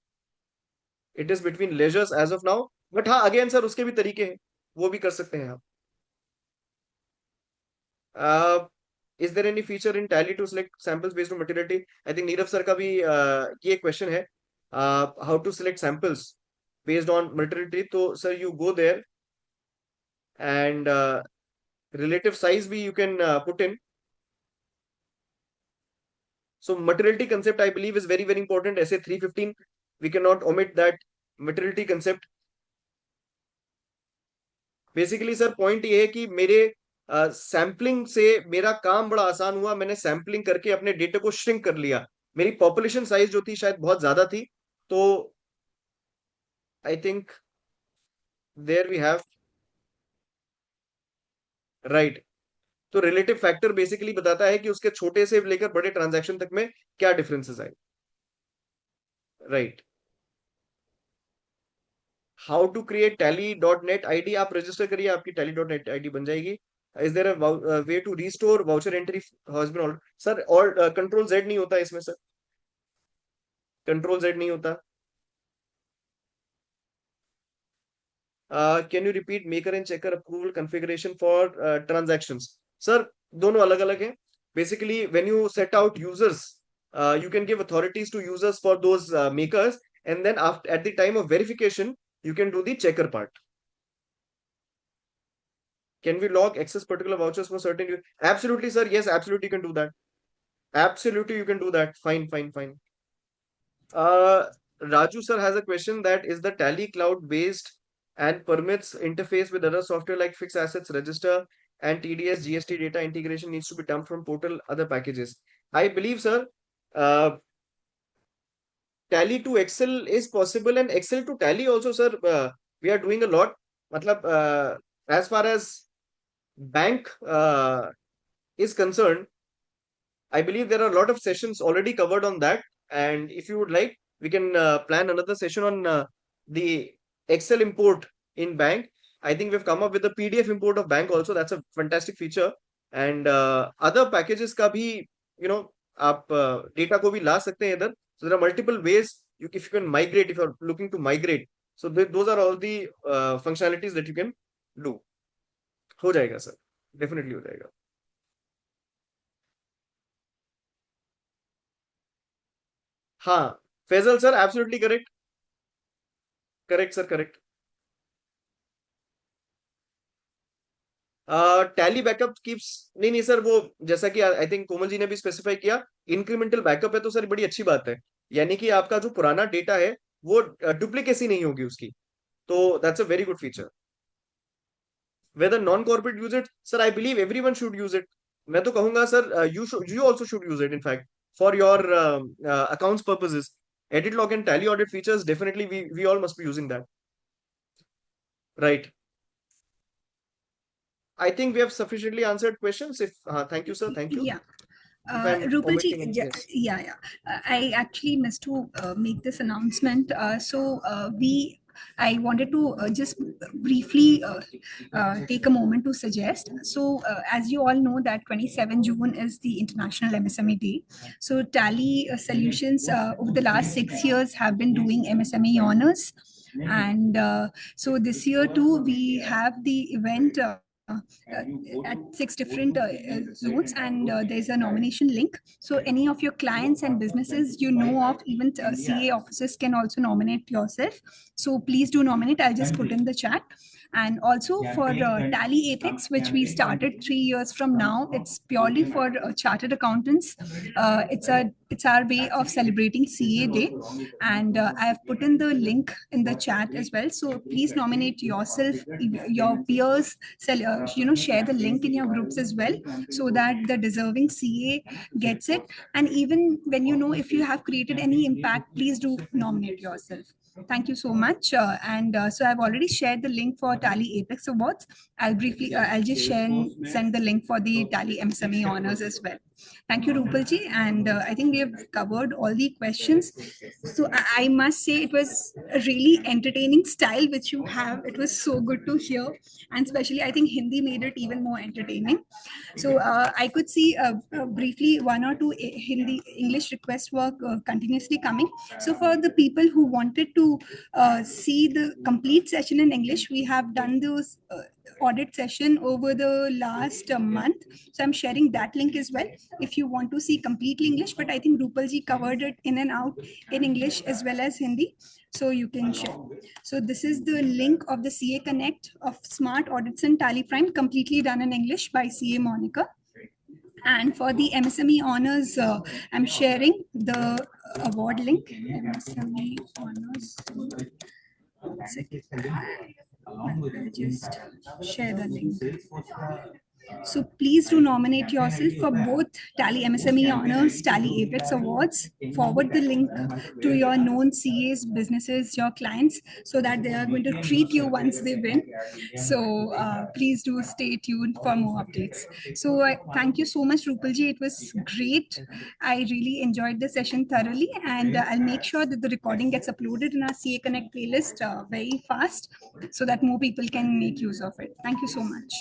It is between ledgers as of now. But हाँ, again sir, उसके भी तरीके हैं, वो भी कर सकते हैं आप. Is there any feature in Tally to select samples based on materiality? I think Neerav sir का भी ये question है, how to select samples based on materiality. So sir, you go there and relative size भी you can put in. So materiality concept, I believe, is very very important. SA 315, we cannot omit that materiality concept. Basically sir point ये है कि मेरे sampling से मेरा काम बड़ा आसान हुआ, मैंने सैम्पलिंग करके अपने डेटा को श्रिंक कर लिया। मेरी पॉपुलेशन साइज जो थी शायद बहुत ज्यादा थी, तो I think there we have right. तो रिलेटिव फैक्टर बेसिकली बताता है कि उसके छोटे से लेकर बड़े ट्रांजैक्शन तक में क्या डिफरेंसेस आए। Right. How to create Tally dot net ID, आप रजिस्टर करिए, आपकी टैली डॉट नेट आईडी बन जाएगी। Is there a way to restore voucher entry has been altered, sir और कंट्रोल जेड नहीं होता इसमें सर, कंट्रोल जेड नहीं होता। Can you repeat maker and checker approval configuration for transactions, sir दोनों अलग अलग हैं। Basically when you set out users, you can give authorities to users for those makers, and then after at the time of verification you can do the checker part. Can we log access particular vouchers for certain absolutely sir, yes, absolutely you can do that, absolutely you can do that, fine fine fine. uh Raju sir has a question, that is the Tally cloud based and permits interface with other software like fixed assets register and TDS GST data integration needs to be done from portal other packages. I believe sir, uh, Tally to Excel is possible, and Excel to Tally also, sir. We are doing a lot. Matlab, as far as bank is concerned, I believe there are a lot of sessions already covered on that. And if you would like, we can plan another session on the Excel import in bank. I think we've come up with a PDF import of bank also. That's a fantastic feature. And other packages का भी, you know, आप data को भी ला सकते हैं इधर. So there are multiple ways if you can migrate, if you're looking to migrate. So those are all the functionalities that you can do. हो जाएगा sir, definitely हो जाएगा. हाँ, Faizal sir absolutely correct, correct sir correct. Tally backup keeps, नहीं नहीं sir, वो जैसा कि आई थिंक कोमल जी ने भी स्पेसिफाई किया, इंक्रीमेंटल बैकअप है तो सर बड़ी अच्छी बात है, यानी कि आपका जो पुराना डेटा है वो डुप्लीकेसी नहीं होगी उसकी, तो that's a very good feature. Whether non corporate use it, sir I believe everyone should use it. मैं तो कहूंगा sir you also should use it, in fact for your accounts purposes, edit log and tally audit features, definitely we all must be using that, right? I think we have sufficiently answered questions. If thank you, sir. Thank you. Yeah. If I'm Rupalji, omitting any, yes. yeah. I actually missed to make this announcement. I wanted to just briefly take a moment to suggest. So, as you all know, that 27 June is the International MSME Day. So, Tally Solutions over the last 6 years have been doing MSME honors, and so this year too we have the event. At 6 different zones, and there's a nomination link, so any of your clients and businesses you know of, even CA officers, can also nominate yourself. So please do nominate. I'll just put in the chat. And also for Tally Apex, which we started 3 years from now, it's purely for chartered accountants. It's our way of celebrating CA Day, and I have put in the link in the chat as well. So please nominate yourself, your peers, share the link in your groups as well, so that the deserving CA gets it. And even when if you have created any impact, please do nominate yourself. Thank you so much. And so I've already shared the link for Tally Apex Awards. I'll just share and send the link for the Tally MSME honors as well. Thank you, Rupalji. And I think we have covered all the questions. So I must say it was a really entertaining style which you have. It was so good to hear. And especially, I think Hindi made it even more entertaining. So I could see briefly one or two Hindi English requests were continuously coming. So for the people who wanted to see the complete session in English, we have done those audit session over the last month. So I'm sharing that link as well if you want to see completely English. But I think Rupalji covered it in and out in English as well as Hindi. So you can share. So this is the link of the CA Connect of Smart Audits and Tally Prime, completely done in English by CA Monica. And for the MSME honors, I'm sharing the award link. MSME honors. I'll just share the link. So please do nominate yourself for both Tally MSME Honors, Tally Apex Awards. Forward the link to your known CAs, businesses, your clients, so that they are going to treat you once they win. So please do stay tuned for more updates. So thank you so much, Rupalji. It was great. I really enjoyed the session thoroughly, and I'll make sure that the recording gets uploaded in our CA Connect playlist very fast so that more people can make use of it. Thank you so much.